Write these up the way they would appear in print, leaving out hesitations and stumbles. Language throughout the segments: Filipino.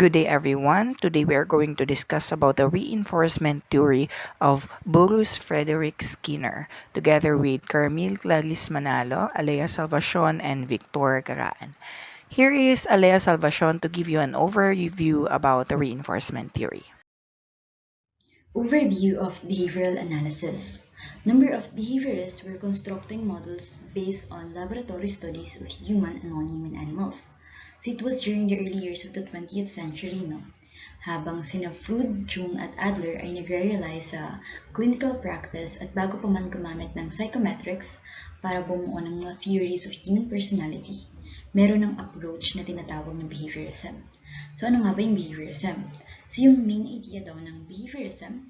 Good day everyone. Today we are going to discuss about the reinforcement theory of Boris Frederick Skinner together with Carmille Clarisse Manalo, ALEA Salvacion, and Victor Caraan. Here is ALEA Salvacion to give you an overview about the reinforcement theory. Overview of behavioral analysis. Number of behaviorists were constructing models based on laboratory studies of human and non-human animals. So it was during the early years of the 20th century, no? Habang sina Freud, Jung at Adler ay nagre-realize sa clinical practice at bago pa man gumamit ng psychometrics para bumuo ng mga theories of human personality, meron ng approach na tinatawag na behaviorism. So ano nga ba yung behaviorism? So yung main idea daw ng behaviorism,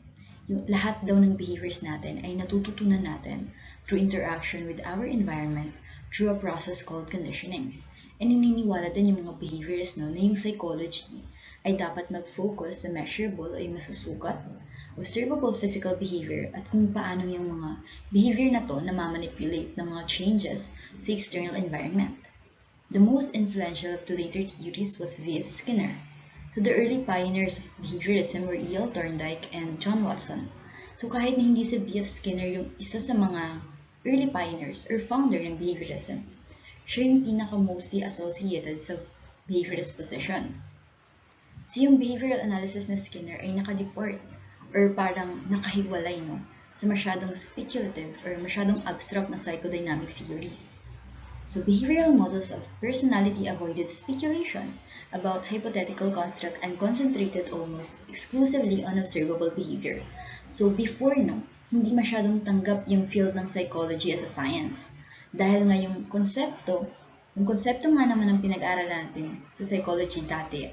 yung lahat daw ng behaviors natin ay natututunan natin through interaction with our environment through a process called conditioning. And naniniwala din yung mga behaviorists na yung psychology ay dapat mag-focus sa measurable o yung masusukat, observable physical behavior at kung paano yung mga behavior na to na mamanipulate ng mga changes sa external environment. The most influential of the later theories was V.F. Skinner. So the early pioneers of behaviorism were E.L. Thorndike and John Watson. So kahit na hindi si B.F. Skinner yung isa sa mga early pioneers or founder ng behaviorism, siya yung pinaka-mostly associated sa behaviorist position. So yung behavioral analysis na Skinner ay nakadeport or parang nakahiwalay sa masyadong speculative or masyadong abstract na psychodynamic theories. So behavioral models of personality avoided speculation about hypothetical construct and concentrated almost exclusively on observable behavior. So before, hindi masyadong tanggap yung field ng psychology as a science. Dahil nga yung konsepto nga naman ng pinag-aralan natin sa psychology dati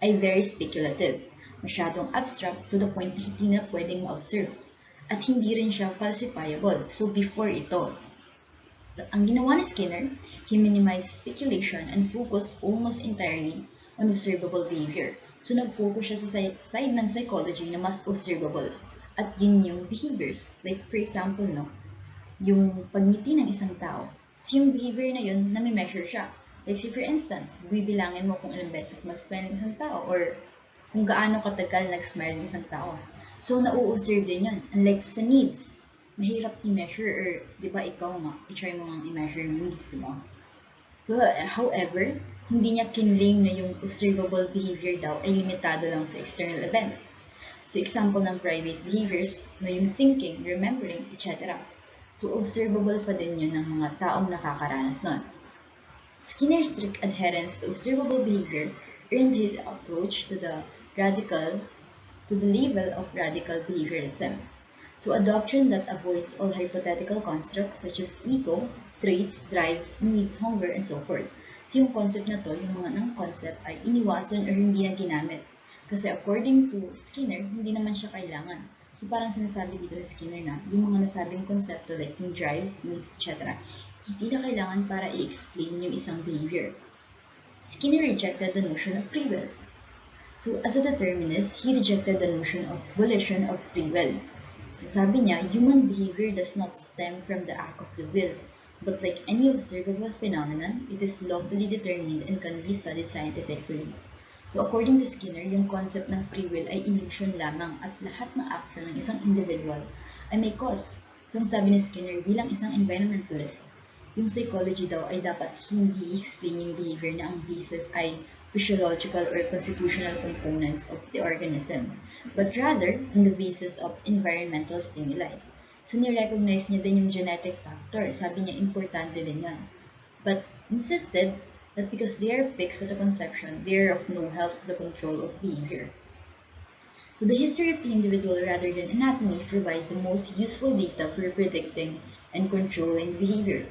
ay very speculative, masyadong abstract to the point na hindi na pwedeng ma-observe. At hindi rin siya falsifiable. So before ito, so, ang ginawa ni Skinner, he minimized speculation and focused almost entirely on observable behavior. So, nag-focus siya sa side ng psychology na mas observable. At yun yung behaviors. Like, for example, yung pagngiti ng isang tao. So, yung behavior na yun, nami-measure siya. Like, say for instance, bibilangin mo kung ilang beses mag-smile ng isang tao or kung gaano katagal nag-smile ng isang tao. So, na-observe din yun. Unlike sa needs, mahirap i-measure or, di ba, ikaw nga, i-try mo nga i-measure yung needs, di ba? So, however, hindi niya kinlaim na yung observable behavior daw ay limitado lang sa external events. So, example ng private behaviors na yung thinking, remembering, etc. So, observable pa din yun ng mga taong nakakaranas nun. Skinner's strict adherence to observable behavior earned his approach to the level of radical behaviorism. So a doctrine that avoids all hypothetical constructs such as ego, traits, drives, needs, hunger, and so forth. So yung concept na to, yung mga ng concept ay iniwasan or hindi na ginamit. Kasi according to Skinner, hindi naman siya kailangan. So parang sinasabi dito ni Skinner na yung mga nasabing konsepto like yung drives, needs, etc. hindi na kailangan para i-explain yung isang behavior. Skinner rejected the notion of free will. So as a determinist, he rejected the notion of volition of free will. So sabi niya, human behavior does not stem from the act of the will, but like any observable phenomenon, it is lawfully determined and can be studied scientifically. So according to Skinner, yung concept ng free will ay illusion lamang at lahat ng action ng isang individual ay may cause. So ang sabi ni Skinner, bilang isang environmentalist, yung psychology daw ay dapat hindi explain yung behavior na ang basis ay physiological or constitutional components of the organism, but rather on the basis of environmental stimuli. So, nirecognize niya din yung genetic factor. Sabi niya, importante din yan. But insisted that because they are fixed at the conception, they are of no help to the control of behavior. So, the history of the individual rather than anatomy provide the most useful data for predicting and controlling behavior.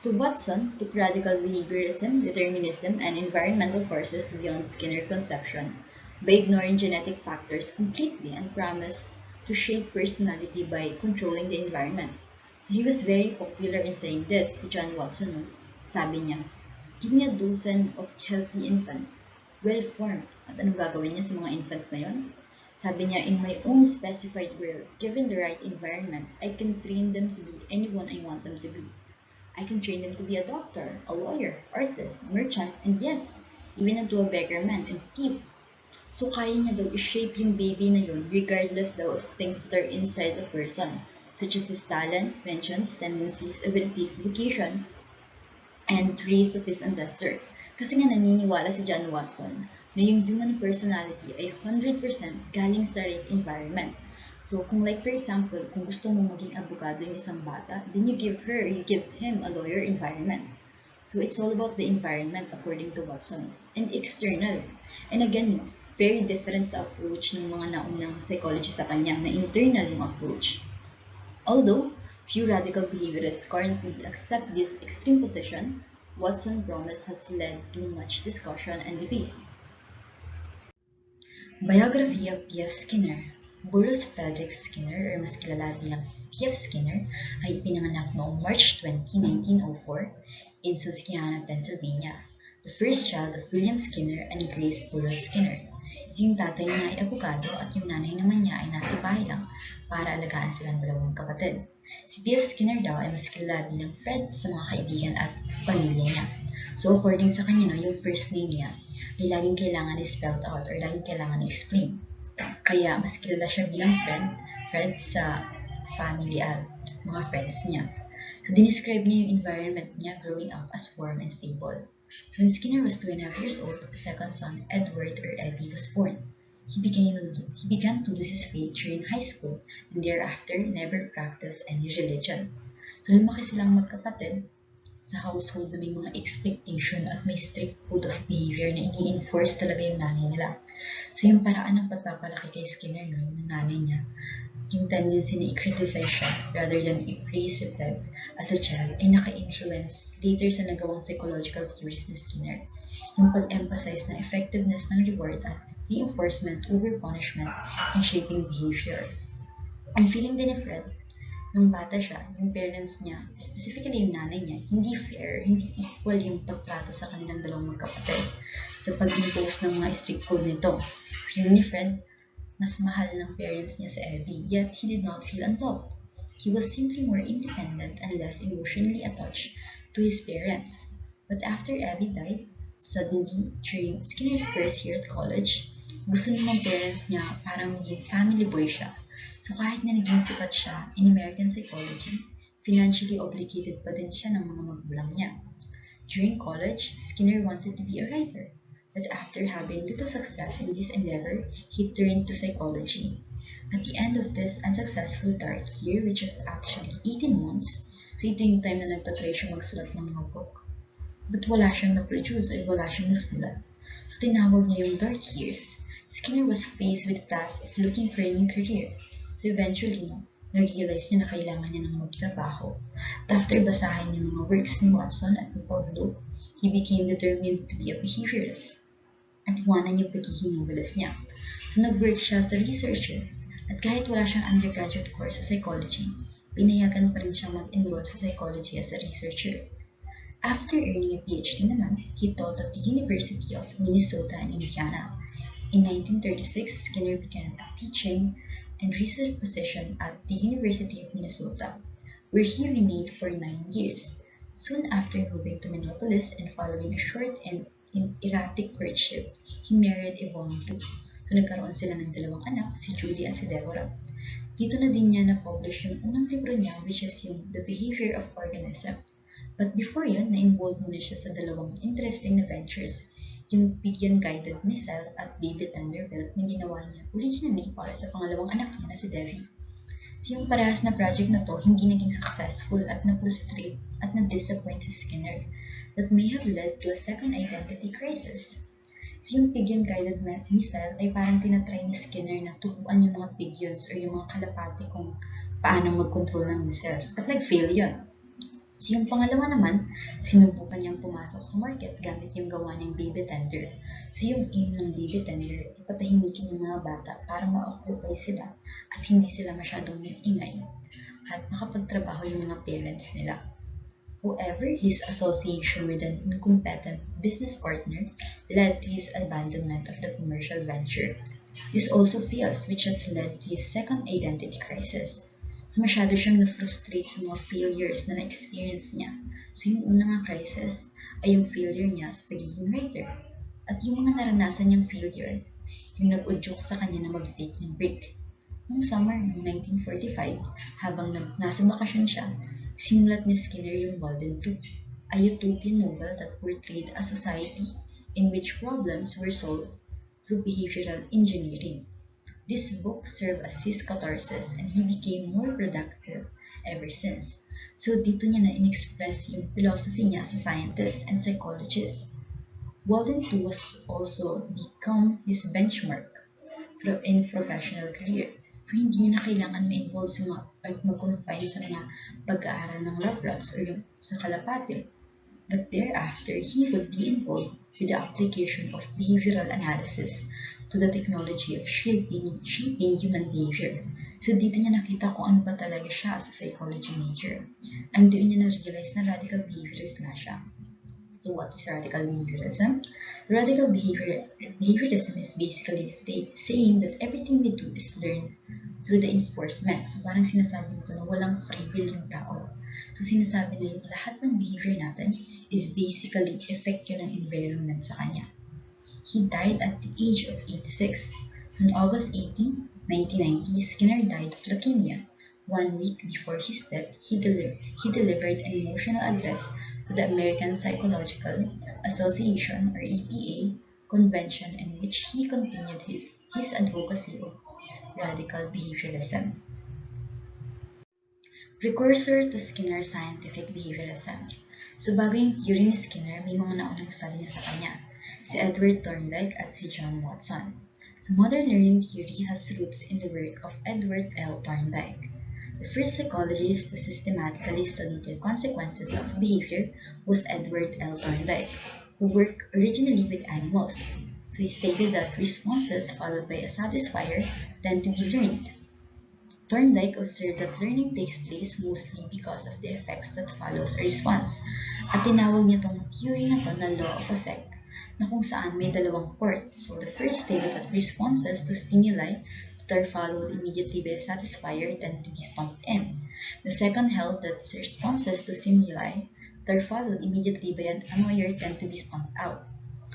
So Watson took radical behaviorism, determinism, and environmental forces beyond Skinner's conception by ignoring genetic factors completely and promised to shape personality by controlling the environment. So he was very popular in saying this, si John Watson. Sabi niya, give me a dozen of healthy infants, well-formed. At anong gagawin niya sa mga infants na yon? Sabi niya, in my own specified world, given the right environment, I can train them to be anyone I want them to be. I can train them to be a doctor, a lawyer, artist, merchant, and yes, even into a beggar man and thief So kaya niya daw i-shape yung baby na yun regardless daw of things that are inside the person, such as his talent, penchants, tendencies, abilities, vocation, and race of his ancestor. Kasi nga naniniwala si John Watson na yung human personality ay 100% galing sa right environment. So kung like for example, kung gusto mo maging abogado yung isang bata, then you give him a lawyer environment. So it's all about the environment according to Watson. And external. And again, very different sa approach ng mga naunang psychology sa kanya na internal yung approach. Although few radical behaviorists currently accept this extreme position, Watson's promise has led to much discussion and debate. Biography of P.F. Skinner. Burroughs Frederick Skinner, or mas kilala bilang P.F. Skinner, ay pinanganak noong March 20, 1904 in Susquehanna, Pennsylvania, the first child of William Skinner and Grace Burroughs Skinner. So yung tatay niya ay abogado at yung nanay naman niya ay nasa bahay lang para alagaan silang dalawang kapatid. Si P.F. Skinner daw ay mas kilala bilang Fred sa mga kaibigan at pamilya niya. So according sa kanya, yung first name niya ay laging kailangan i-spelled out or laging kailangan i-explain. Kaya mas kilala siya bilang Fred sa family at mga friends niya. So dinescribe niya yung environment niya growing up as warm and stable. So when Skinner was 2.5 years old, a second son, Edward or Eddie, was born. He began to lose his faith during high school and thereafter never practiced any religion. So lumaki silang magkapatid sa household na may mga expectation at may strict code of behavior na ini-enforce talaga yung nanay nila. So yung paraan ng pagpapalaki kay Skinner, yung nanay niya, yung tendency na i-criticize siya rather than i-praise it as a child ay naka-influence later sa nagawang psychological theories ni Skinner. Yung pag-emphasize ng effectiveness ng reward at reinforcement over punishment in shaping behavior. Ang feeling din ni Fred, nung bata siya, yung parents niya, specifically yung nanay niya, hindi fair, hindi equal yung pagtrato sa kanilang dalawang magkapatid sa pag-impose ng mga strict code nito. Feeling ni Fred, mas mahal ng parents niya si Abby, yet he did not feel unloved. He was simply more independent and less emotionally attached to his parents. But after Abby died, suddenly, during Skinner's first year at college, gusto ng parents niya parang maging family boy siya. So kahit na naging sikat siya in American psychology, financially obligated pa din siya ng mga magulang niya. During college, Skinner wanted to be a writer. But after having little success in this endeavor, he turned to psychology. At the end of this unsuccessful dark year, which was actually 18 months, so ito yung time na nagtatry siya magsulat ng mga book. But wala siyang na-produce or wala siyang nasulat. So tinawag niya yung dark years. Skinner was faced with the task of looking for a new career. So eventually, na-realize niya na kailangan niya ng magtrabaho. At after basahin yung mga works ni Watson at ni Pablo, he became determined to be a behaviorist. At iwanan yung pagiging novelist niya. So nag-work siya sa researcher. At kahit wala siyang undergraduate course sa psychology, pinayagan pa rin siyang mag-enroll sa psychology as a researcher. After earning a PhD naman, he taught at the University of Minnesota in Indiana. In 1936, Skinner began a teaching and research position at the University of Minnesota, where he remained for 9 years. Soon after moving to Minneapolis and following a short and erratic courtship, he married Yvonne Lu. So nagkaroon sila ng dalawang anak, si Julie at si Deborah. Dito na din niya na-publish yung unang libro niya, which is yung The Behavior of Organism. But before yun, na-involve muna siya sa dalawang interesting na ventures, yung pigeon-guided missile at baby tender belt na ginawa niya originally para sa pangalawang anak niya na si Devi. So yung parehas na project na to hindi naging successful at na-frustrate at na-disappoint si Skinner that may have led to a second identity crisis. So yung pigeon-guided missile ay parang tinatry ni Skinner na turuan yung mga pigeons or yung mga kalapati kung paano mag-control ng missiles at nag-fail yun. So yung pangalawa naman, sinubukan niyang pumasok sa market gamit yung gawa niyang baby tender. So yung aim ng baby tender, ipatahimikin yung mga bata para ma-occupy sila at hindi sila masyadong ingay at makapagtrabaho yung mga parents nila. However, his association with an incompetent business partner led to his abandonment of the commercial venture. This also fails, which has led to his second identity crisis. So masyado siyang na-frustrate sa mga failures na na-experience niya. So yung unang crisis ay yung failure niya sa pagiging writer. At yung mga naranasan niyang failure, yung nag-udyok sa kanya na mag-take ng break. Noong summer ng 1945, habang nasa bakasyon siya, sinulat ni Skinner yung Walden 2, a utopian novel that portrayed a society in which problems were solved through behavioral engineering. This book served as his catharsis and he became more productive ever since. So dito niya na in-express yung philosophy niya sa scientists and psychologists. Walden 2 was also become his benchmark in professional career. So hindi niya na kailangan ma-involve sa mga at mag-confine sa mga pag-aaral ng lab rats or yung sa kalapate. But thereafter, he would be involved with the application of behavioral analysis to the technology of shaping human behavior. So dito niya nakita kung ano ba talaga siya as a psychology major. And doon niya na-realize na radical behaviorist nga siya. So what is radical behaviorism? So radical behaviorism is basically saying that everything we do is learned through the enforcement. So parang sinasabi nito na walang free will yung tao. So sinasabi na yung lahat ng behavior natin is basically effect yun ng environment sa kanya. He died at the age of 86. So on August 18, 1990, Skinner died of leukemia. 1 week before his death, he delivered an emotional address to the American Psychological Association, or APA, convention in which he continued his advocacy of radical behaviorism. Precursor to Skinner's scientific behaviorism. So bago yung theory ni Skinner, may mga naunang study na sa kanya, si Edward Thorndike at si John Watson. So modern learning theory has roots in the work of Edward L. Thorndike. The first psychologist to systematically study the consequences of behavior was Edward L. Thorndike, who worked originally with animals. So he stated that responses followed by a satisfier tend to be learned. Thorndike observed that learning takes place mostly because of the effects that follows a response, at tinawag niya tong theory na to na law of effect, na kung saan may dalawang port. So the first stated that responses to stimuli that are followed immediately by a satisfier tend to be stumped in. The second held that responses to stimuli that are followed immediately by an annoyer tend to be stumped out.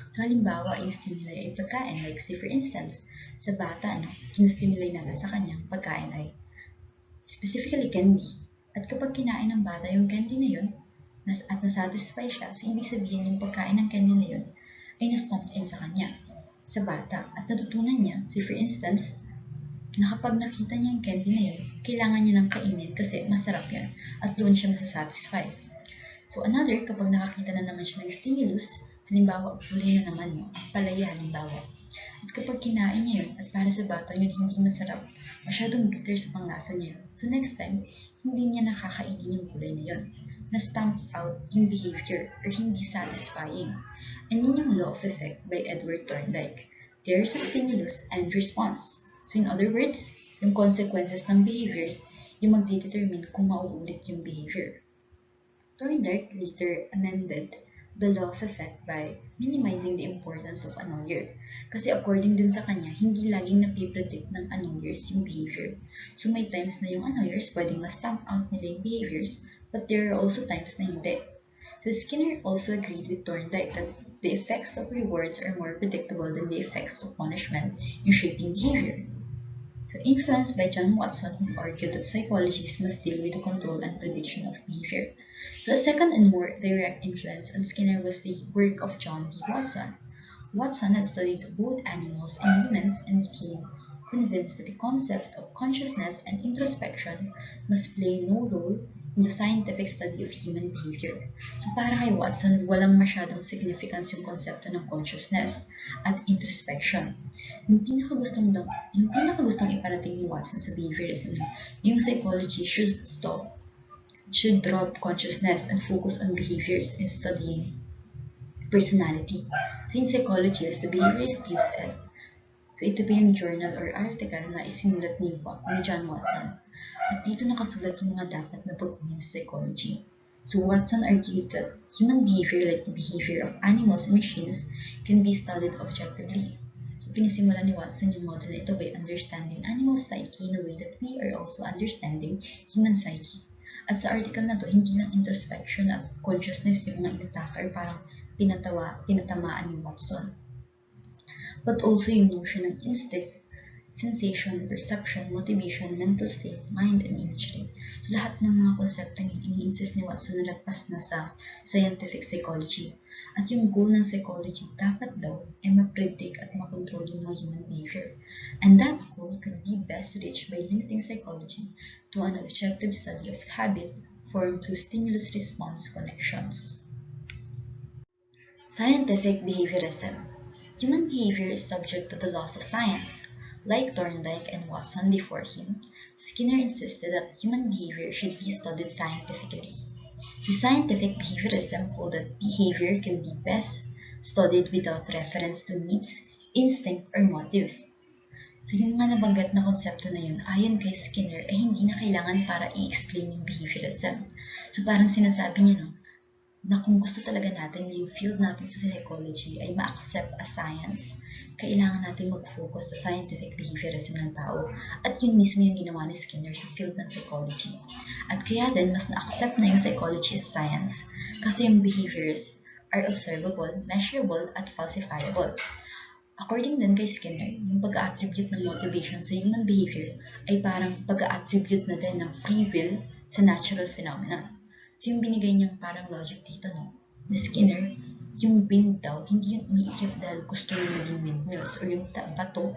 So halimbawa, yung stimuli ay pagkain, like say for instance, sa bata, yung stimuli natin sa kanyang pagkain ay specifically candy. At kapag kinain ng bata yung candy na yun, at nasatisfy siya, so ibig sabihin yung pagkain ng candy na yun ay na-stumped in sa kanya, sa bata. At natutunan niya, say for instance, na kapag nakita niya yung candy na yun, kailangan niya ng kainin kasi masarap yan at doon siya masasatisfy. So another, kapag nakakita na naman siya ng stimulus, halimbawa, kulay na naman, palaya halimbawa. At kapag kinain niya yun, at para sa bata yun hindi masarap, masyadong bitter sa panglasa niya. So next time, hindi niya nakakainin yung gulay na yun. Na-stamp out yung behavior or hindi satisfying. And yun yung law of effect by Edward Thorndike. There is a stimulus and response. So in other words, yung consequences ng behaviors, yung magdedetermine kung mauulit yung behavior. Thorndike later amended the law of effect by minimizing the importance of annoyer. Kasi according din sa kanya, hindi laging napipredict ng annoyers yung behavior. So may times na yung annoyers pwedeng ma-stamp out nila yung behaviors, but there are also times na hindi. So Skinner also agreed with Thorndike that the effects of rewards are more predictable than the effects of punishment in shaping behavior. So influenced by John Watson, who argued that psychologists must deal with the control and prediction of behavior. So a second and more direct influence on Skinner was the work of John D. Watson. Watson had studied both animals and humans and became convinced that the concept of consciousness and introspection must play no role in the scientific study of human behavior. So para kay Watson, walang masyadong significance yung konsepto ng consciousness at introspection. Yung pinakagustong iparating ni Watson sa behaviorism na yung psychology should drop consciousness and focus on behaviors in studying personality. So in psychology, as the behaviorist views it, so ito pa yung journal or article na isinulat ni John Watson. At dito nakasulat yung mga dapat na pagkunin sa psychology. So Watson argued that human behavior, like the behavior of animals and machines, can be studied objectively. So pinasimulan ni Watson yung model na ito by understanding animal psyche in a way that we are also understanding human psyche. At sa article na to, hindi lang introspection at consciousness yung mga inatake or parang pinatamaan ni Watson. but also yung notion ng instinct, sensation, perception, motivation, mental state, mind, and imagery. So, lahat ng mga konseptong yun, ini-insist ni Watson na lagpas na sa scientific psychology. At yung goal ng psychology, dapat daw ay ma-predict at makontrol yung mga human behavior. And that goal could be best reached by limiting psychology to an objective study of habit formed through stimulus-response connections. Scientific behaviorism. Human behavior is subject to the laws of science. Like Thorndike and Watson before him, Skinner insisted that human behavior should be studied scientifically. His scientific behaviorism held that behavior can be best studied without reference to needs, instinct, or motives. So yung mga nabanggit na konsepto na yun, ayon kay Skinner, ay hindi na kailangan para i-explain yung behaviorism. So parang sinasabi niya, no, na kung gusto talaga natin na yung field natin sa psychology ay ma-accept as science, kailangan natin mag-focus sa scientific behaviorism ng tao. At yun mismo yung ginawa ni Skinner sa field ng psychology. At kaya din, mas na-accept na yung psychology as science kasi yung behaviors are observable, measurable, at falsifiable. According din kay Skinner, yung pag-attribute ng motivation sa human behavior ay parang pag-attribute na din ng free will sa natural phenomenon. So yung binigay niyang parang logic dito, no, ni Skinner, yung wind daw, hindi yung umiikot dahil gusto niya maging windmills, or yung bato,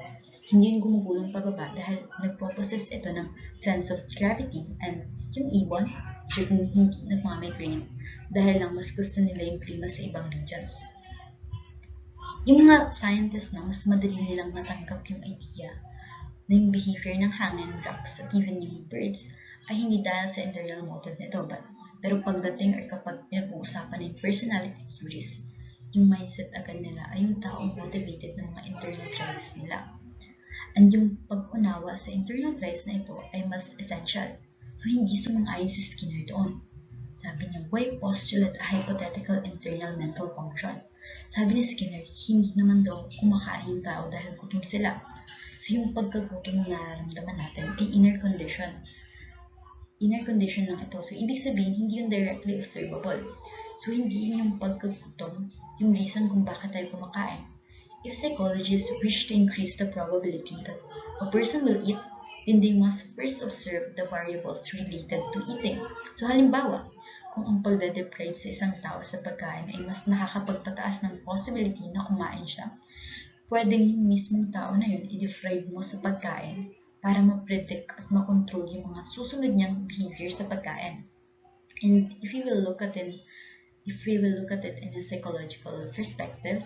hindi yung gumugulong pababa dahil nagpo-possess ito ng sense of gravity, and yung ibon, certainly hindi nagmamigrate dahil lang mas gusto nila yung klima sa ibang regions. Yung mga scientists na mas madali nilang natanggap yung idea na yung behavior ng hangin, rocks, at even yung birds ay hindi dahil sa internal motive nito, pero pagdating or kapag pinag-uusapan ng personality theories, yung mindset agad nila ay yung taong motivated ng mga internal drives nila. And yung pag-unawa sa internal drives na ito ay mas essential. So hindi sumang-ayon si Skinner doon. Sabi niya, why postulate a hypothetical internal mental function? Sabi ni Skinner, hindi naman daw kumakain yung tao dahil gutom sila. So yung pagkagutom na nararamdaman natin ay inner condition lang ito. So, ibig sabihin, hindi yun directly observable. So, hindi yung pagkagutom yung reason kung bakit tayo kumakain. If psychologists wish to increase the probability that a person will eat, then they must first observe the variables related to eating. So, halimbawa, kung ang pagde-deprive sa isang tao sa pagkain ay mas nakakapagpataas ng possibility na kumain siya, pwedeng yung mismong tao na yun i-deprive mo sa pagkain para ma-predict at ma-control yung mga susunod niyang behavior sa pagkain. And if we will look at it in a psychological perspective,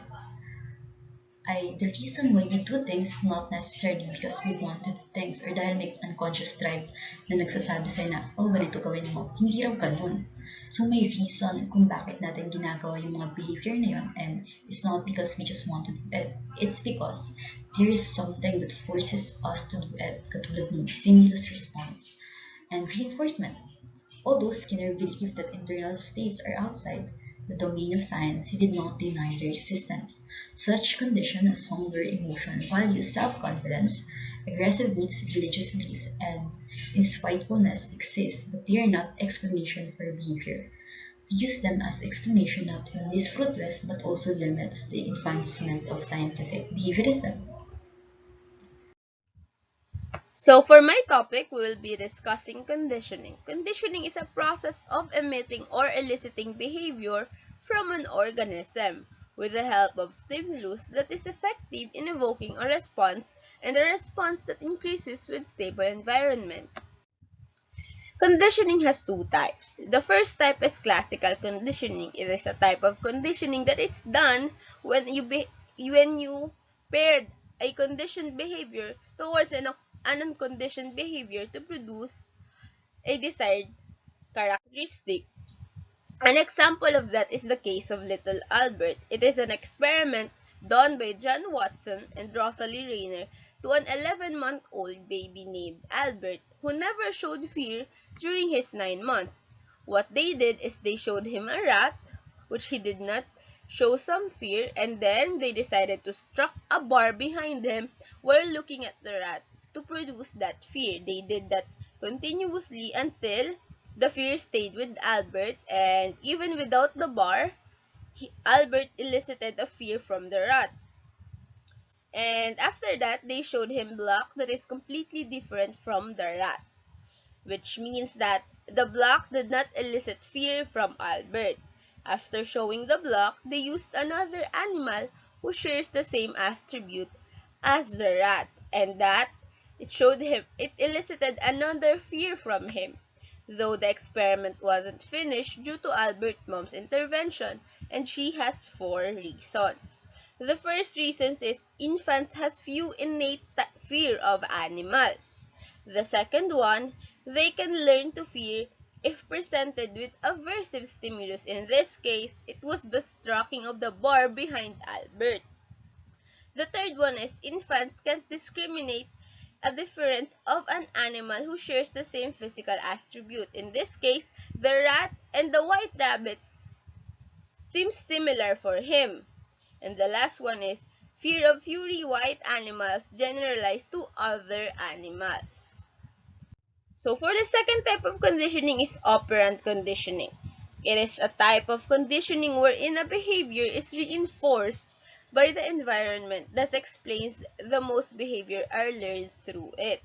the reason why we do things is not necessarily because we want to do things or dahil may unconscious drive na nagsasabi sa'yo na, oh, ganito gawin mo. Hindi raw ganun. So may reason kung bakit natin ginagawa yung mga behavior na yun, and it's not because we just want to do it. It's because there is something that forces us to do it, katulad ng stimulus response and reinforcement. Although Skinner believed that internal states are outside the domain of science, he did not deny their existence. Such conditions as hunger, emotion, values, self-confidence, aggressive needs, religious beliefs, and despitefulness exist, but they are not explanation for behavior. To use them as explanation not only is fruitless, but also limits the advancement of scientific behaviorism. So for my topic, we will be discussing conditioning. Conditioning is a process of emitting or eliciting behavior from an organism with the help of stimulus that is effective in evoking a response, and a response that increases with stable environment. Conditioning has two types. The first type is classical conditioning. It is a type of conditioning that is done when you paired a conditioned behavior towards an unconditioned behavior to produce a desired characteristic. An example of that is the case of Little Albert. It is an experiment done by John Watson and Rosalie Rayner to an 11-month-old baby named Albert who never showed fear during his 9 months. What they did is they showed him a rat, which he did not show some fear, and then they decided to struck a bar behind him while looking at the rat to produce that fear. They did that continuously until the fear stayed with Albert, and even without the bar, Albert elicited a fear from the rat. And after that, they showed him block that is completely different from the rat, which means that the block did not elicit fear from Albert. After showing the block, they used another animal who shares the same attribute as the rat, and that it elicited another fear from him. Though the experiment wasn't finished due to Albert's mom's intervention, and she has 4 reasons. The first reason is infants has few innate fear of animals. The second one, they can learn to fear if presented with aversive stimulus. In this case, it was the striking of the bar behind Albert. The third one is infants can't discriminate a difference of an animal who shares the same physical attribute. In this case, the rat and the white rabbit seems similar for him. And the last one is fear of fury white animals generalized to other animals. So for the second type of conditioning is operant conditioning. It is a type of conditioning wherein a behavior is reinforced by the environment. Thus explains the most behavior are learned through it.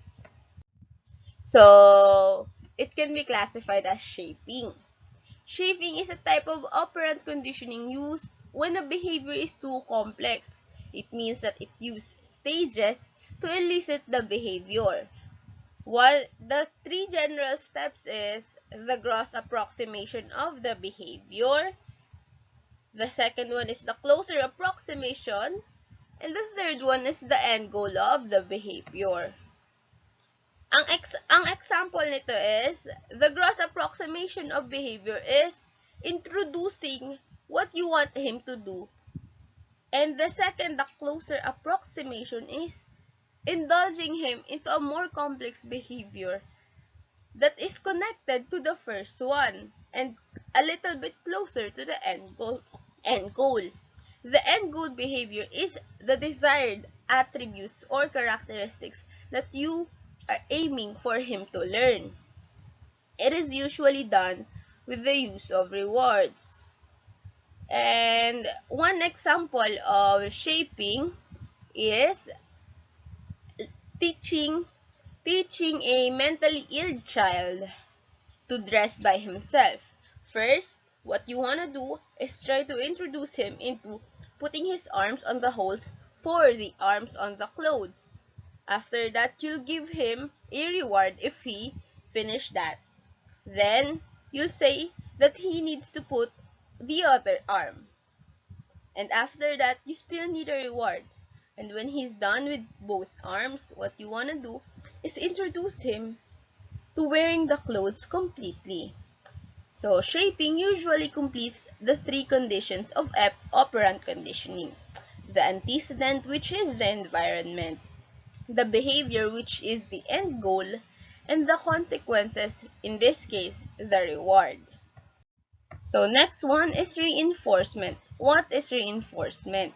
So it can be classified as shaping. Shaping is a type of operant conditioning used when a behavior is too complex. It means that it uses stages to elicit the behavior. While the 3 general steps is the gross approximation of the behavior, the second one is the closer approximation, and the third one is the end goal of the behavior. Ang example nito is, the gross approximation of behavior is introducing what you want him to do. And the second, the closer approximation is indulging him into a more complex behavior that is connected to the first one and a little bit closer to the end goal. The end goal behavior is the desired attributes or characteristics that you are aiming for him to learn. It is usually done with the use of rewards. And one example of shaping is teaching a mentally ill child to dress by himself. First, what you want to do is try to introduce him into putting his arms on the holes for the arms on the clothes. After that, you'll give him a reward if he finished that. Then, you'll say that he needs to put the other arm. And after that, you still need a reward. And when he's done with both arms, what you want to do is introduce him to wearing the clothes completely. So, shaping usually completes the 3 conditions of operant conditioning. The antecedent, which is the environment, the behavior, which is the end goal, and the consequences, in this case, the reward. So, next one is reinforcement. What is reinforcement?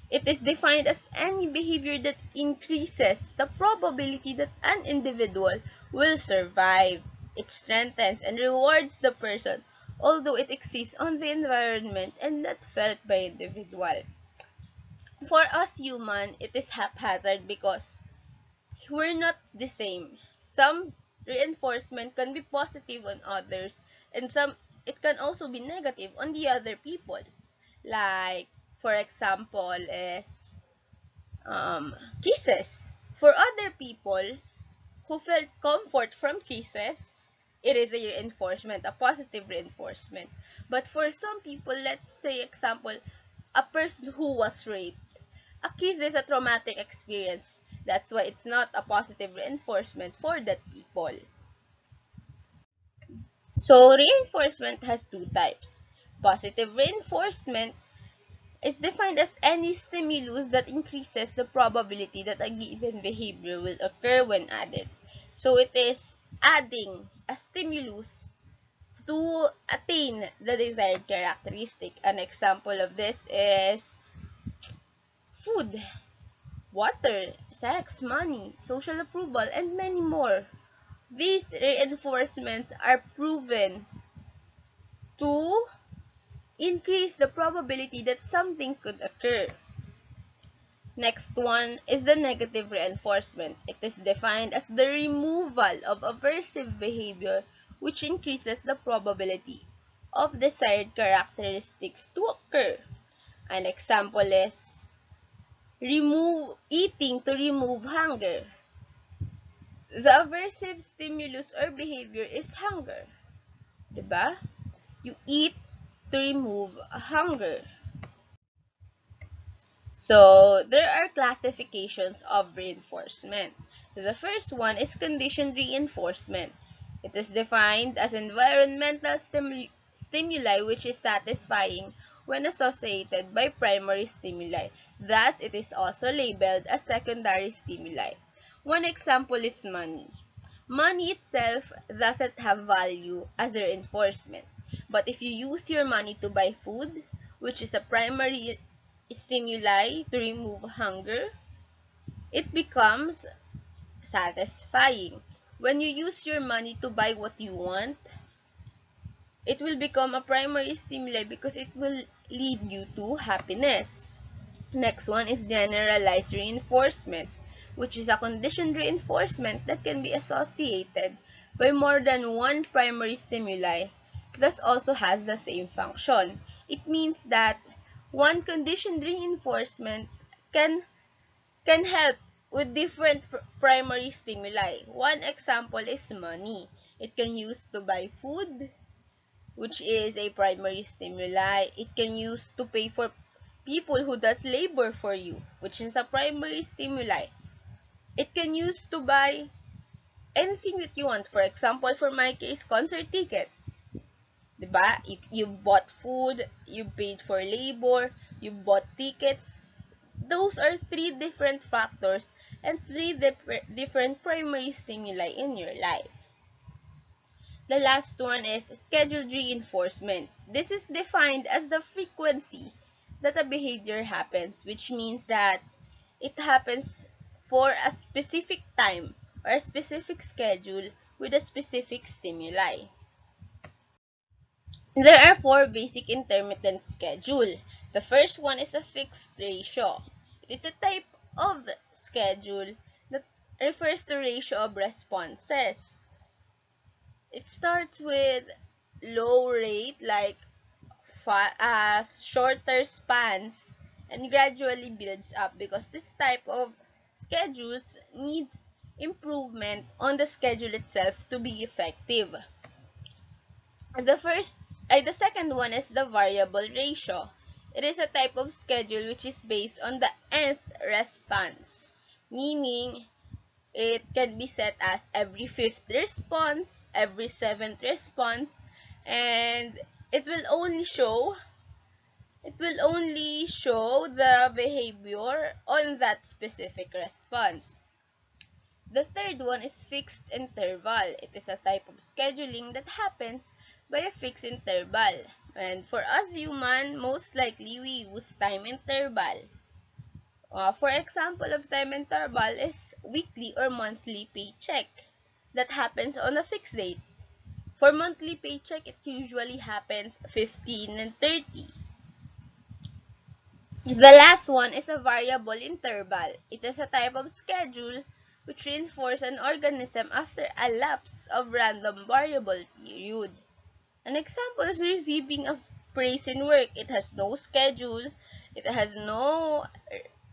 It is defined as any behavior that increases the probability that an individual will survive. It strengthens and rewards the person, although it exists on the environment and not felt by individual. For us human, it is haphazard because we're not the same. Some reinforcement can be positive on others, and some it can also be negative on the other people. Like, for example, is kisses. For other people who felt comfort from kisses, it is a reinforcement, a positive reinforcement. But for some people, let's say example, a person who was raped, a kiss is a traumatic experience. That's why it's not a positive reinforcement for that people. So reinforcement has 2 types. Positive reinforcement is defined as any stimulus that increases the probability that a given behavior will occur when added. So it is adding a stimulus to attain the desired characteristic. An example of this is food, water, sex, money, social approval, and many more. These reinforcements are proven to increase the probability that something could occur. Next one is the negative reinforcement. It is defined as the removal of aversive behavior which increases the probability of desired characteristics to occur. An example is remove eating to remove hunger. The aversive stimulus or behavior is hunger. Diba? You eat to remove hunger. So, there are classifications of reinforcement. The first one is conditioned reinforcement. It is defined as environmental stimuli which is satisfying when associated by primary stimuli. Thus, it is also labeled as secondary stimuli. One example is money. Money itself doesn't have value as a reinforcement. But if you use your money to buy food, which is a primary stimuli to remove hunger, it becomes satisfying. When you use your money to buy what you want, it will become a primary stimuli because it will lead you to happiness. Next one is generalized reinforcement, which is a conditioned reinforcement that can be associated by more than one primary stimuli, thus also has the same function. It means that one conditioned reinforcement can help with different primary stimuli. One example is money. It can use to buy food, which is a primary stimuli. It can use to pay for people who does labor for you, which is a primary stimuli. It can use to buy anything that you want. For example, for my case, concert ticket. Diba? You bought food, you paid for labor, you bought tickets. Those are three different factors and three different primary stimuli in your life. The last one is scheduled reinforcement. This is defined as the frequency that a behavior happens, which means that it happens for a specific time or a specific schedule with a specific stimuli. There are four basic intermittent schedule. The first one is a fixed ratio. It is a type of schedule that refers to ratio of responses. It starts with low rate like shorter spans and gradually builds up because this type of schedules needs improvement on the schedule itself to be effective. The second one is the variable ratio. It is a type of schedule which is based on the nth response, meaning it can be set as every fifth response, every seventh response, and it will only show the behavior on that specific response. The third one is fixed interval. It is a type of scheduling that happens by a fixed interval. And for us human, most likely we use time interval. For example of time interval is weekly or monthly paycheck that happens on a fixed date. For monthly paycheck, it usually happens 15 and 30. The last one is a variable interval. It is a type of schedule which reinforces an organism after a lapse of random variable period. An example is receiving a praise in work. It has no schedule, it has no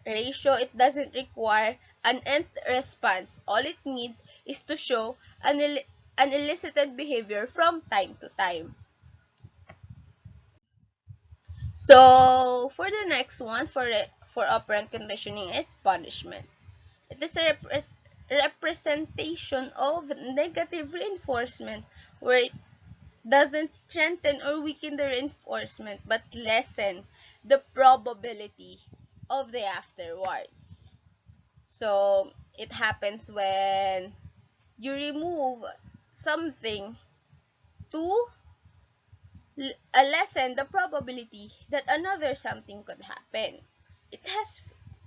ratio, it doesn't require an nth response. All it needs is to show an elicited behavior from time to time. So, for the next one, for operant conditioning is punishment. It is a representation of negative reinforcement where it doesn't strengthen or weaken the reinforcement but lessen the probability of the afterwards. So, it happens when you remove something to lessen the probability that another something could happen. It has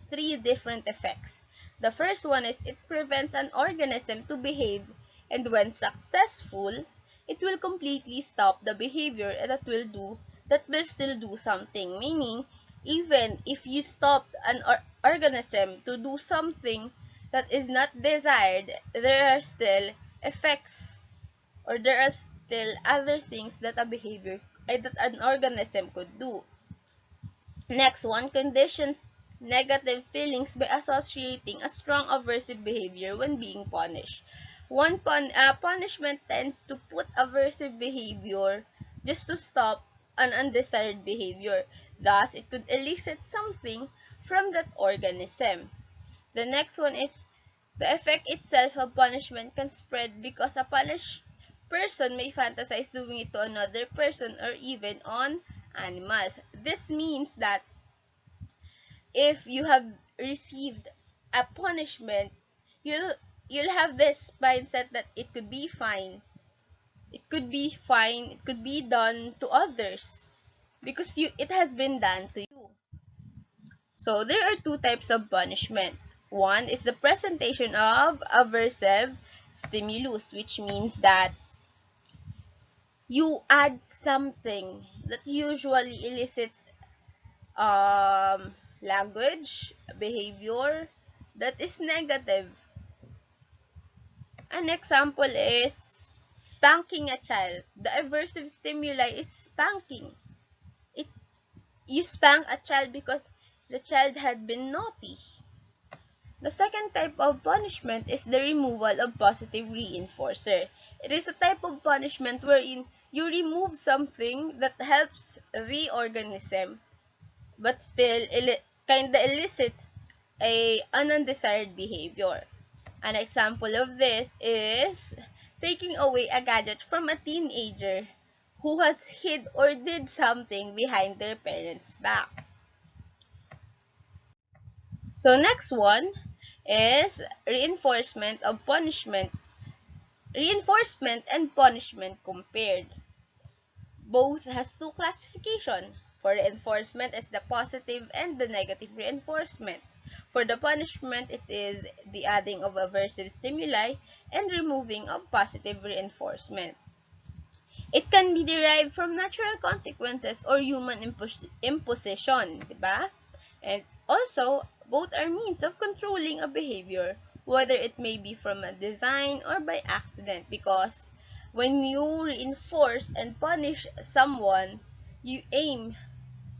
three different effects. The first one is it prevents an organism to behave, and when successful, it will completely stop the behavior that will still do something, meaning Even if you stop an organism to do something that is not desired, there are still effects, or there are still other things that a behavior that an organism could do. Next one, conditions negative feelings by associating a strong aversive behavior when being punished. Punishment tends to put aversive behavior just to stop an undesired behavior. Thus, it could elicit something from that organism. The next one is the effect itself of punishment can spread because a punished person may fantasize doing it to another person or even on animals. This means that if you have received a punishment, you'll have this mindset that it could be fine. It could be fine, it could be done to others because it has been done to you. So there are two types of punishment. One is the presentation of aversive stimulus, which means that you add something that usually elicits language, behavior that is negative. An example is spanking a child. The aversive stimuli is spanking. It You spank a child because the child had been naughty. The second type of punishment is the removal of positive reinforcer. It is a type of punishment wherein you remove something that helps the organism but still kinda elicits an undesired behavior. An example of this is taking away a gadget from a teenager who has hid or did something behind their parents' back. So next one is reinforcement and punishment compared. Both has two classification. For reinforcement, it's the positive and the negative reinforcement. For the punishment, it is the adding of aversive stimuli and removing of positive reinforcement. It can be derived from natural consequences or human imposition, diba? And also, both are means of controlling a behavior, whether it may be from a design or by accident, because when you reinforce and punish someone, you aim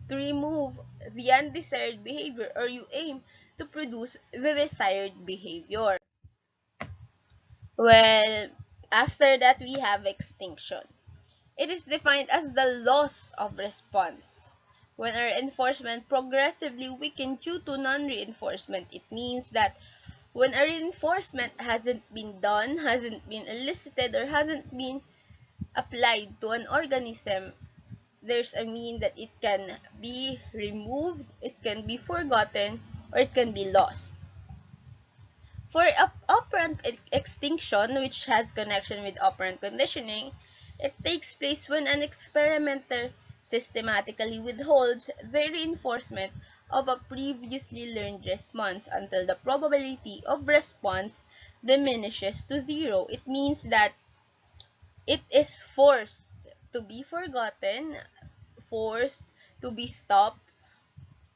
to remove the undesired behavior or you aim to produce the desired behavior. Well, after that we have extinction. It is defined as the loss of response. When our enforcement progressively weakens due to non-reinforcement, it means that when a reinforcement hasn't been done, hasn't been elicited, or hasn't been applied to an organism, there's a mean that it can be removed, it can be forgotten, or it can be lost. For operant extinction, which has connection with operant conditioning, it takes place when an experimenter systematically withholds the reinforcement of a previously learned response until the probability of response diminishes to zero. It means that it is forced to be forgotten, forced to be stopped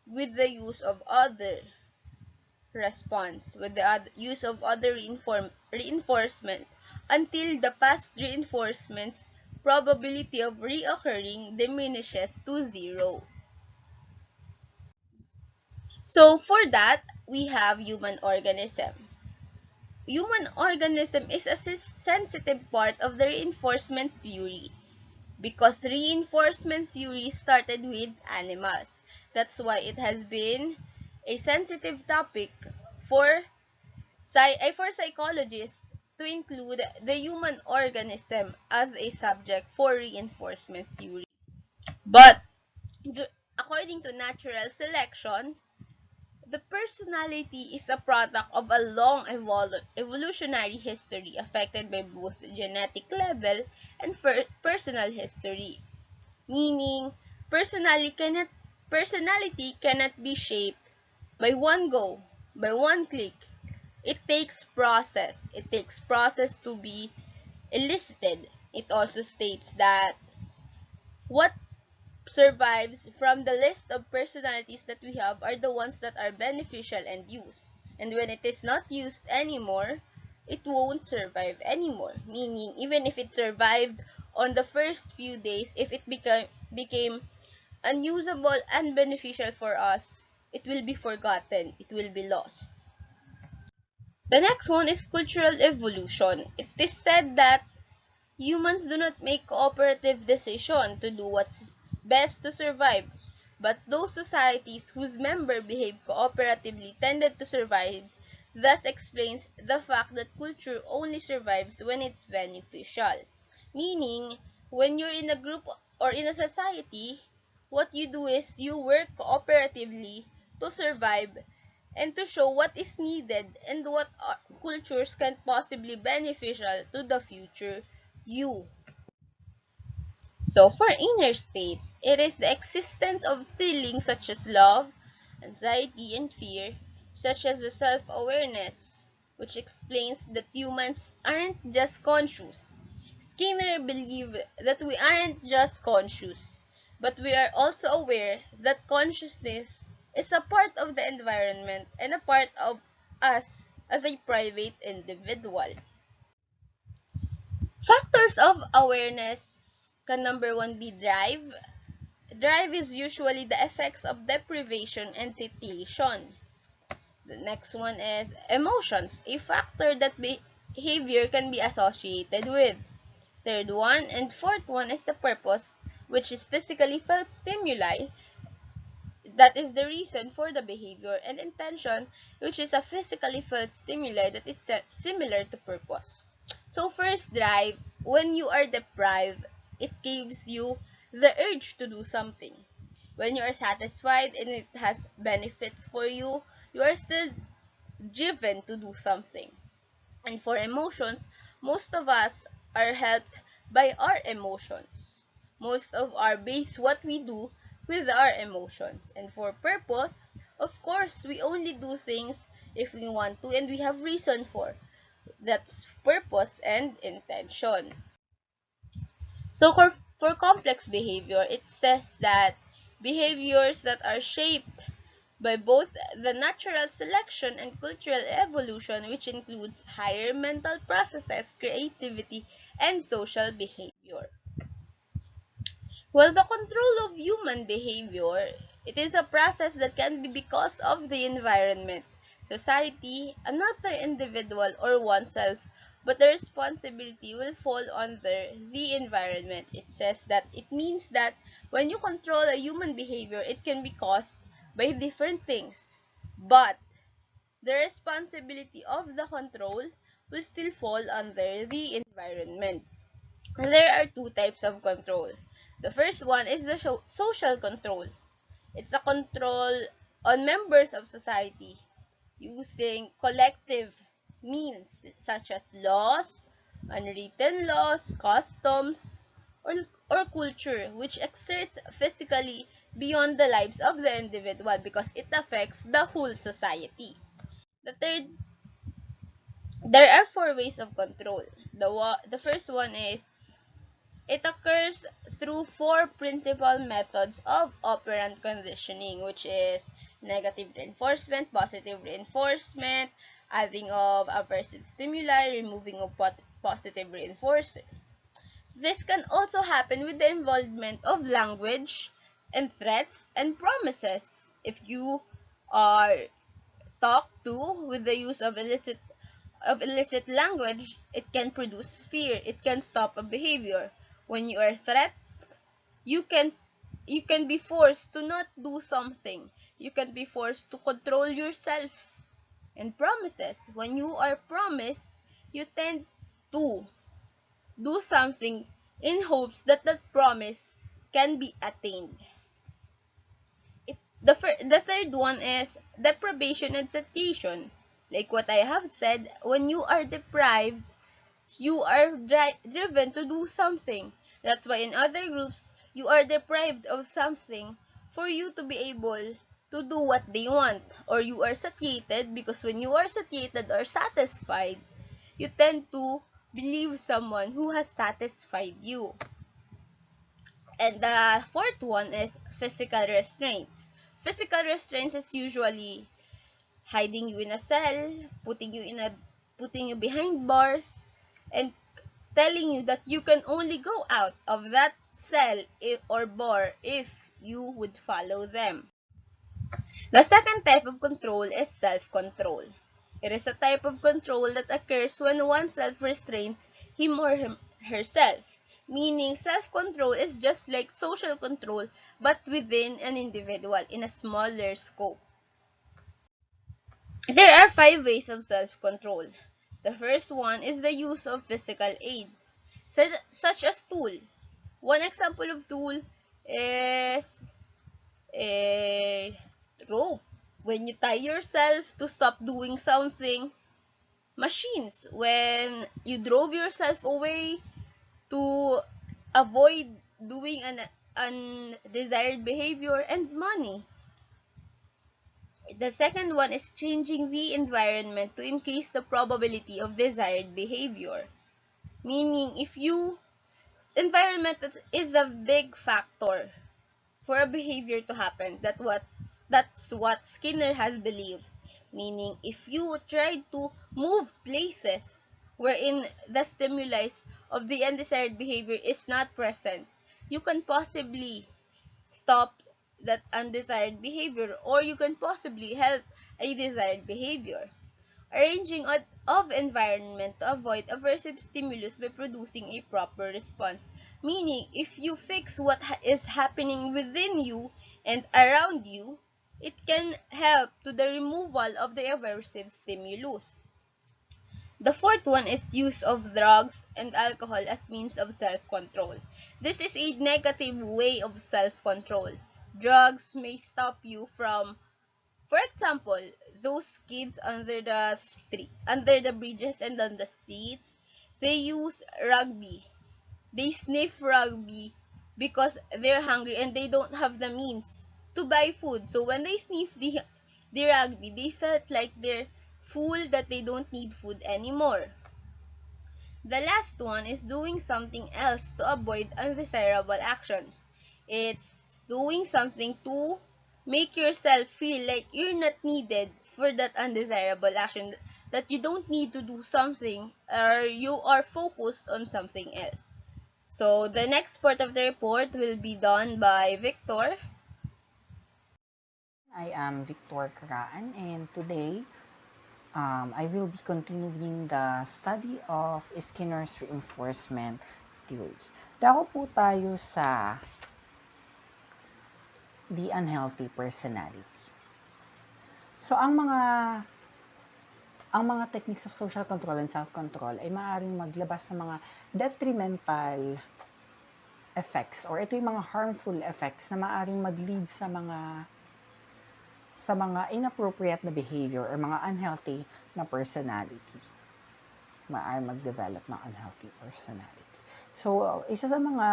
with the use of other response, with the use of other reinforcement until the past reinforcement's probability of reoccurring diminishes to zero. So for that, we have human organism. Human organism is a sensitive part of the reinforcement theory because reinforcement theory started with animals. That's why it has been a sensitive topic for psychologists to include the human organism as a subject for reinforcement theory. But according to natural selection, the personality is a product of a long evolutionary history affected by both genetic level and personal history. Meaning, personality cannot be shaped by one go, by one click. It takes process. It takes process to be elicited. It also states that what survives from the list of personalities that we have are the ones that are beneficial and used. And when it is not used anymore, it won't survive anymore. Meaning, even if it survived on the first few days, if it became unusable and beneficial for us, it will be forgotten, it will be lost. The next one is cultural evolution. It is said that humans do not make cooperative decisions to do what's best to survive, but those societies whose members behave cooperatively tended to survive. Thus explains the fact that culture only survives when it's beneficial. Meaning, when you're in a group or in a society, what you do is you work cooperatively to survive and to show what is needed and what cultures can possibly beneficial to the future you. So for inner states, it is the existence of feelings such as love, anxiety, and fear, such as the self-awareness, which explains that humans aren't just conscious. Skinner believed that we aren't just conscious, but we are also aware that consciousness is a part of the environment and a part of us as a private individual. Factors of awareness can number one be drive. Drive is usually the effects of deprivation and satiation. The next one is emotions, a factor that behavior can be associated with. Third one and fourth one is the purpose, which is physically felt stimuli that is the reason for the behavior, and intention, which is a physically felt stimuli that is similar to purpose. So first, drive, when you are deprived, it gives you the urge to do something. When you are satisfied and it has benefits for you, you are still driven to do something. And for emotions, most of us are helped by our emotions. Most of our base what we do with our emotions. And for purpose, of course, we only do things if we want to and we have reason for. That's purpose and intention. So for complex behavior, it says that behaviors that are shaped by both the natural selection and cultural evolution, which includes higher mental processes, creativity, and social behavior. Well, the control of human behavior, it is a process that can be because of the environment, society, another individual, or oneself, but the responsibility will fall under the environment. It says that it means that when you control a human behavior, it can be caused by different things, but the responsibility of the control will still fall under the environment. There are two types of control. The first one is the social control. It's a control on members of society using collective means such as laws, unwritten laws, customs, or culture, which exerts physically beyond the lives of the individual because it affects the whole society. The third, there are four ways of control. The first one is it occurs through four principal methods of operant conditioning, which is negative reinforcement, positive reinforcement, adding of aversive stimuli, removing of positive reinforcer. This can also happen with the involvement of language and threats and promises. If you are talked to with the use of illicit language, it can produce fear. It can stop a behavior. When you are threatened, you can you can be forced to not do something. You can be forced to control yourself. And promises, when you are promised, you tend to do something in hopes that that promise can be attained. The third one is deprivation and satiation. Like what I have said, when you are deprived, you are driven to do something. That's why in other groups, you are deprived of something for you to be able to do what they want. Or you are satiated because when you are satiated or satisfied, you tend to believe someone who has satisfied you. And the fourth one is physical restraints. Physical restraints is usually hiding you in a cell, putting you behind bars, and telling you that you can only go out of that cell or bar if you would follow them. The second type of control is self-control. It is a type of control that occurs when one self-restrains him or herself, meaning self-control is just like social control but within an individual in a smaller scope. There are 5 ways of self-control. The first one is the use of physical aids, such as tool. One example of tool is a rope. When you tie yourself to stop doing something, machines. When you drove yourself away to avoid doing an undesired behavior, and money. The second one is changing the environment to increase the probability of desired behavior. Meaning, if you environment is a big factor for a behavior to happen. That's what Skinner has believed. Meaning, if you try to move places wherein the stimuli of the undesired behavior is not present, you can possibly stop that undesired behavior, or you can possibly help a desired behavior. Arranging of environment to avoid aversive stimulus by producing a proper response. Meaning, if you fix what is happening within you and around you, it can help to the removal of the aversive stimulus. The fourth one is use of drugs and alcohol as means of self-control. This is a negative way of self-control. Drugs may stop you from, for example, those kids under the bridges and on the streets, they use rugby. They sniff rugby because they're hungry and they don't have the means to buy food. So when they sniff the rugby, they felt like they're full, that they don't need food anymore. The last one is doing something else to avoid undesirable actions. It's doing something to make yourself feel like you're not needed for that undesirable action, that you don't need to do something, or you are focused on something else. So the next part of the report will be done by Victor. I am Victor Caraan, and today I will be continuing the study of Skinner's reinforcement theory. Dako po tayo sa the unhealthy personality. So ang mga techniques of social control and self-control ay maaaring maglabas ng mga detrimental effects, or ito yung mga harmful effects na maaaring mag-lead sa mga inappropriate na behavior or mga unhealthy na personality. Maaaring mag-develop ng unhealthy personality. So, isa sa mga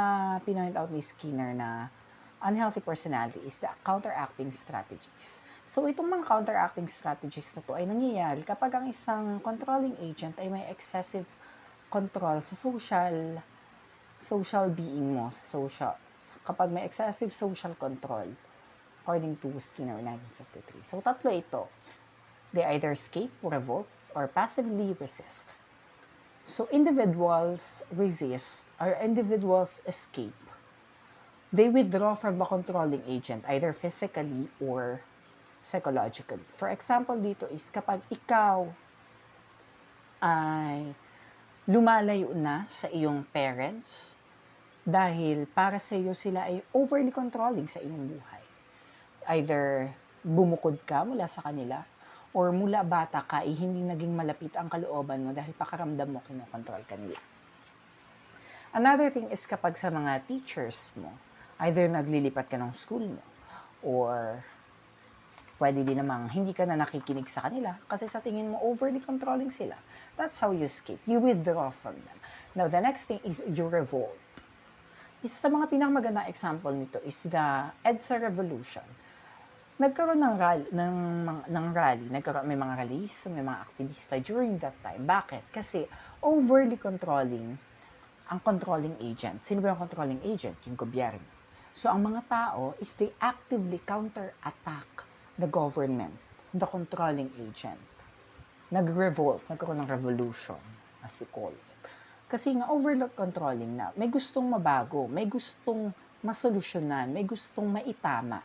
pinoint out ni Skinner na unhealthy personality is the counteracting strategies. So, itong mga counteracting strategies na to ay nangyayari kapag ang isang controlling agent ay may excessive control sa social being mo, kapag may excessive social control, according to Skinner in 1953. So, tatlo ito. They either escape, revolt, or passively resist. So, individuals resist, or individuals escape. They withdraw from the controlling agent, either physically or psychologically. For example, dito is kapag ikaw ay lumalayo na sa iyong parents dahil para sa iyo sila ay overly controlling sa iyong buhay. Either bumukod ka mula sa kanila, or mula bata ka ay hindi naging malapit ang kalooban mo dahil pakaramdam mo kinokontrol ka nila. Another thing is kapag sa mga teachers mo, either naglilipat ka ng school mo, or pwede din namang hindi ka na nakikinig sa kanila kasi sa tingin mo overly controlling sila. That's how you escape. You withdraw from them. Now, the next thing is you revolt. Isa sa mga pinakamagandang example nito is the EDSA Revolution. Nagkaroon ng rally, may mga rallies, may mga aktivista during that time. Bakit? Kasi overly controlling ang controlling agent. Sino ba yung controlling agent? Yung gobyerno. So, ang mga tao is they actively counter-attack the government, the controlling agent. Nag-revolt, nagkaroon ng revolution, as we call it. Kasi nga, overload controlling na, may gustong mabago, may gustong masolusyonan, may gustong maitama.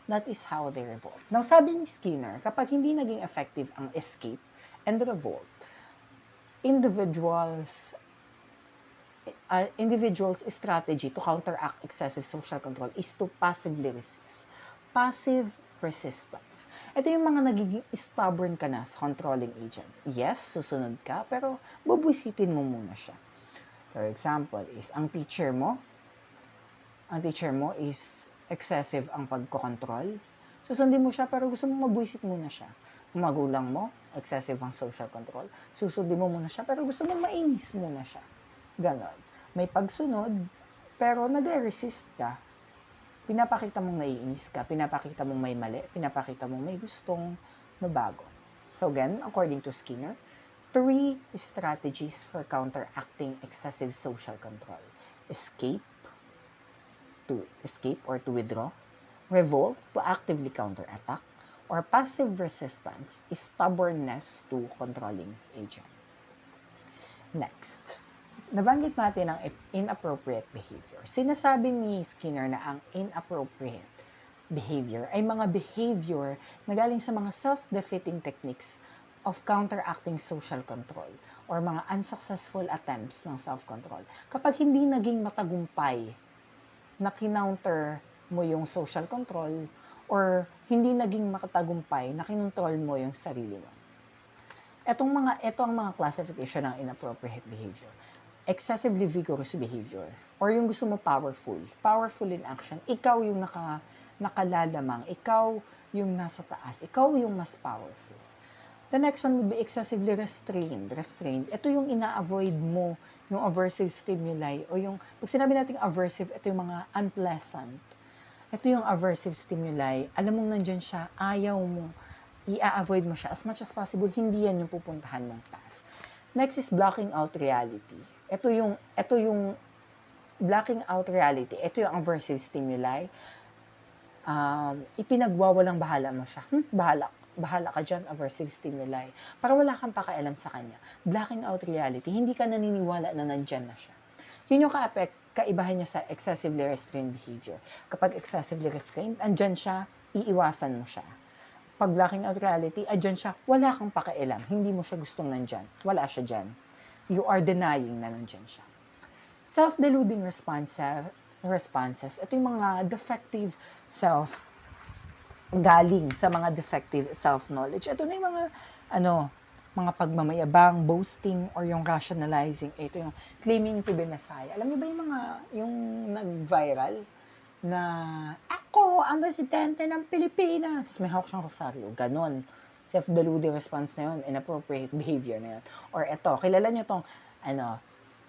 That is how they revolt. Now, sabi ni Skinner, kapag hindi naging effective ang escape and revolt, individuals' strategy to counteract excessive social control is to passively resist. Passive resistance. Ito yung mga nagiging stubborn ka na sa controlling agent. Yes, susunod ka, pero bubwisitin mo muna siya. For example, is ang teacher mo is excessive ang pagkokontrol. Susundin mo siya, pero gusto mo mabwisit muna siya. Magulang mo, excessive ang social control. Susundin mo muna siya, pero gusto mo mainis muna siya. Ganon. May pagsunod, pero nag-resist ka. Pinapakita mong naiinis ka, pinapakita mong may mali, pinapakita mong may gustong mabago. So again, according to Skinner, 3 strategies for counteracting excessive social control. Escape or to withdraw, revolt, to actively counterattack, or passive resistance is stubbornness to controlling agent. Next, nabanggit natin ang inappropriate behavior. Sinasabi ni Skinner na ang inappropriate behavior ay mga behavior na galing sa mga self-defeating techniques of counteracting social control or mga unsuccessful attempts ng self-control. Kapag hindi naging matagumpay na kinounter mo yung social control or hindi naging makatagumpay na kinontrol mo yung sarili mo. Ito ang mga classification ng inappropriate behavior. Excessively vigorous behavior or yung gusto mo powerful in action, ikaw yung nakalalamang, ikaw yung nasa taas, ikaw yung mas powerful. The next one would be excessively restrained. Ito yung ina-avoid mo, yung aversive stimuli o yung, pag sinabi natin aversive, ito yung mga unpleasant. Ito yung aversive stimuli, alam mong nandyan siya, ayaw mo, i-avoid mo siya as much as possible, hindi yan yung pupuntahan mong task. Next is blocking out reality. Ito yung blocking out reality. Ito yung aversive stimuli. Ipinagwawalang bahala mo siya. Bahala ka dyan, aversive stimuli. Para wala kang pakialam sa kanya. Blocking out reality. Hindi ka naniniwala na nandyan na siya. Yun yung kaibahan niya sa excessively restrained behavior. Kapag excessively restrained, andyan siya, iiwasan mo siya. Pag blocking out reality, andyan siya, wala kang pakialam. Hindi mo siya gustong nandyan. Wala siya dyan. You are denying na nandyan siya. Self-deluding responses. Ito yung mga defective galing sa mga defective self-knowledge. Ito na yung mga pagmamayabang, boasting, or yung rationalizing. Ito yung claiming to be Messiah. Alam niyo ba yung nag-viral na ako ang presidente ng Pilipinas. May hawak siyang rosaryo. Ganon. Self-deluding response na yun. Inappropriate behavior na yun. Or ito, kilala niyo tong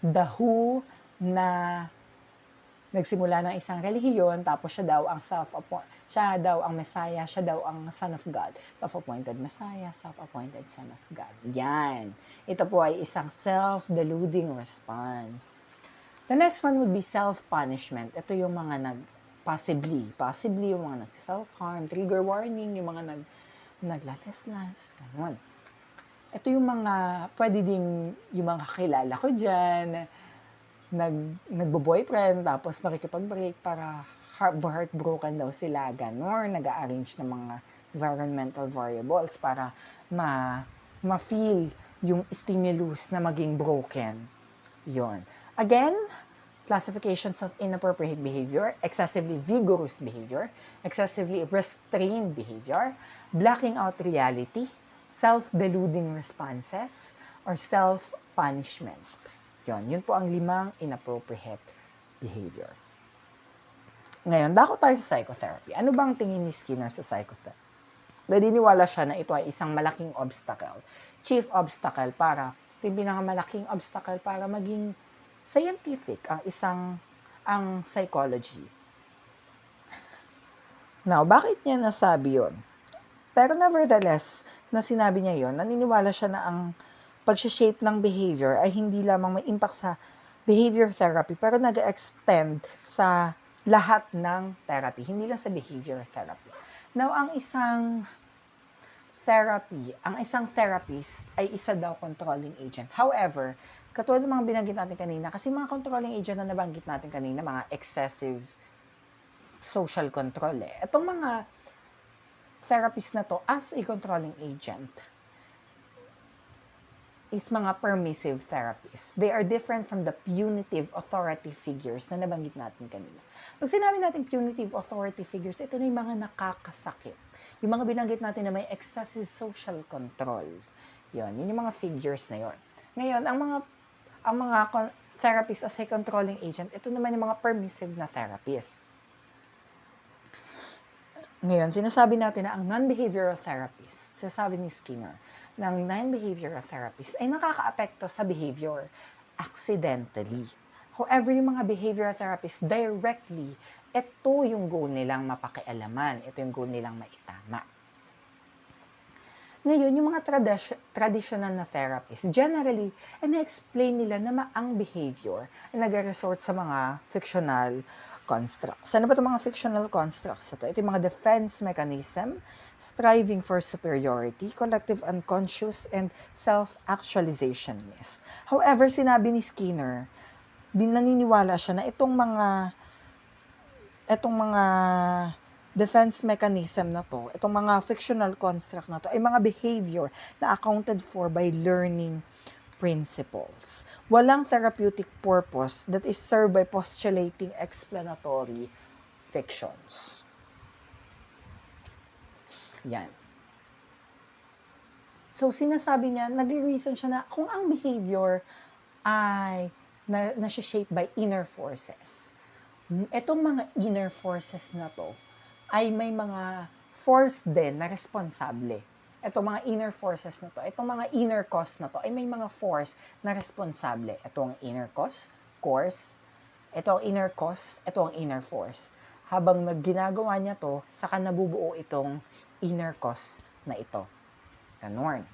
the who na nagsimula ng isang relihiyon, tapos siya daw ang Messiah, siya daw ang Son of God. Self-appointed Messiah, self-appointed Son of God. Yan. Ito po ay isang self-deluding response. The next one would be self-punishment. Ito yung mga possibly yung mga nagsi-self-harm, trigger warning, yung mga naglalaslas, ganun. Ito yung mga, pwede din yung mga kakilala ko dyan, nagbo-boyfriend, tapos makikipag-break para heartbroken daw sila, ganun, nag-arrange ng mga environmental variables para ma-feel yung stimulus na maging broken. Yon. Again, classifications of inappropriate behavior, excessively vigorous behavior, excessively restrained behavior, blocking out reality, self-deluding responses, or self-punishment. Yun po ang 5 inappropriate behavior. Ngayon, dako tayo sa psychotherapy. Ano bang tingin ni Skinner sa psychotherapy? Naniniwala siya na ito ay isang malaking obstacle. Chief obstacle yung pinakamalaking obstacle para maging scientific ang psychology. Now, bakit niya nasabi yun? Pero nevertheless, na sinabi niya yun, naniniwala siya na ang pag-shape ng behavior ay hindi lamang may impact sa behavior therapy, pero nag-extend sa lahat ng therapy, hindi lang sa behavior therapy. Now, ang isang therapist ay isa daw controlling agent. However, katulad ng mga binanggit natin kanina, kasi mga controlling agent na nabanggit natin kanina, mga excessive social control Itong mga therapist na to, as a controlling agent, is mga permissive therapists. They are different from the punitive authority figures na nabanggit natin kanina. Pag sinabi natin punitive authority figures, ito na yung mga nakakasakit. Yung mga binanggit natin na may excessive social control. Yun yung mga figures na yon. Ngayon, ang mga therapists as a controlling agent, ito naman yung mga permissive na therapists. Ngayon, sinasabi natin na ang non-behavioral therapist, sinasabi ni Skinner, ng non-behavioral therapist ay nakaka-apekto sa behavior accidentally. However, yung mga behavioral therapist directly, ito yung goal nilang mapakialaman, ito yung goal nilang maitama. Ngayon, yung mga traditional na therapist, generally, na-explain nila na ang behavior ay nag-resort sa mga fictional constructs. Ano ba itong mga fictional constructs? Ito yung mga defense mechanism, striving for superiority, collective unconscious, and self-actualization myths. However, sinabi ni Skinner, naniniwala siya na itong mga defense mechanism na to, itong mga fictional construct na to, ay mga behavior na accounted for by learning principles. Walang therapeutic purpose that is served by postulating explanatory fictions. Yan. So, sinasabi niya, nag-reason siya na kung ang behavior ay na-shape by inner forces. Itong mga inner forces na to ay may mga force din na responsable. Itong mga inner forces na to, itong mga inner cause na to, ay may mga force na responsable. Ito ang inner cause, ito ang inner cause, ito ang inner force. Habang ginagawa niya to, saka nabubuo itong inner cause na ito. Ganon.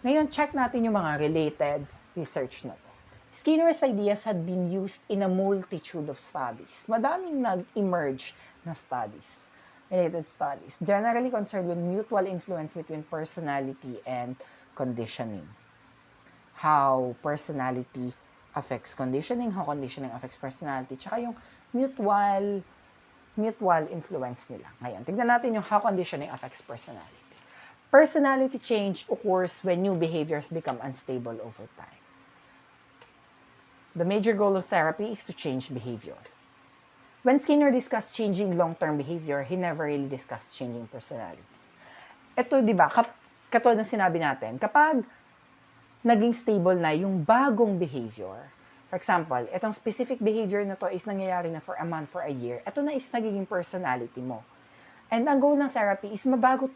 Ngayon, check natin yung mga related research na to. Skinner's ideas had been used in a multitude of studies. Madaming nag-emerge na studies, related studies, generally concerned with mutual influence between personality and conditioning. How personality affects conditioning, how conditioning affects personality, tsaka yung mutual influence nila. Ngayon, tignan natin yung how conditioning affects personality. Personality change occurs when new behaviors become unstable over time. The major goal of therapy is to change behavior. When Skinner discussed changing long-term behavior, he never really discussed changing personality. Ito, di ba, katulad ng sinabi natin, kapag naging stable na yung bagong behavior, for example, itong specific behavior na to is nangyayari na for a month, for a year, ito na is nagiging personality mo. And ang goal ng therapy is mabago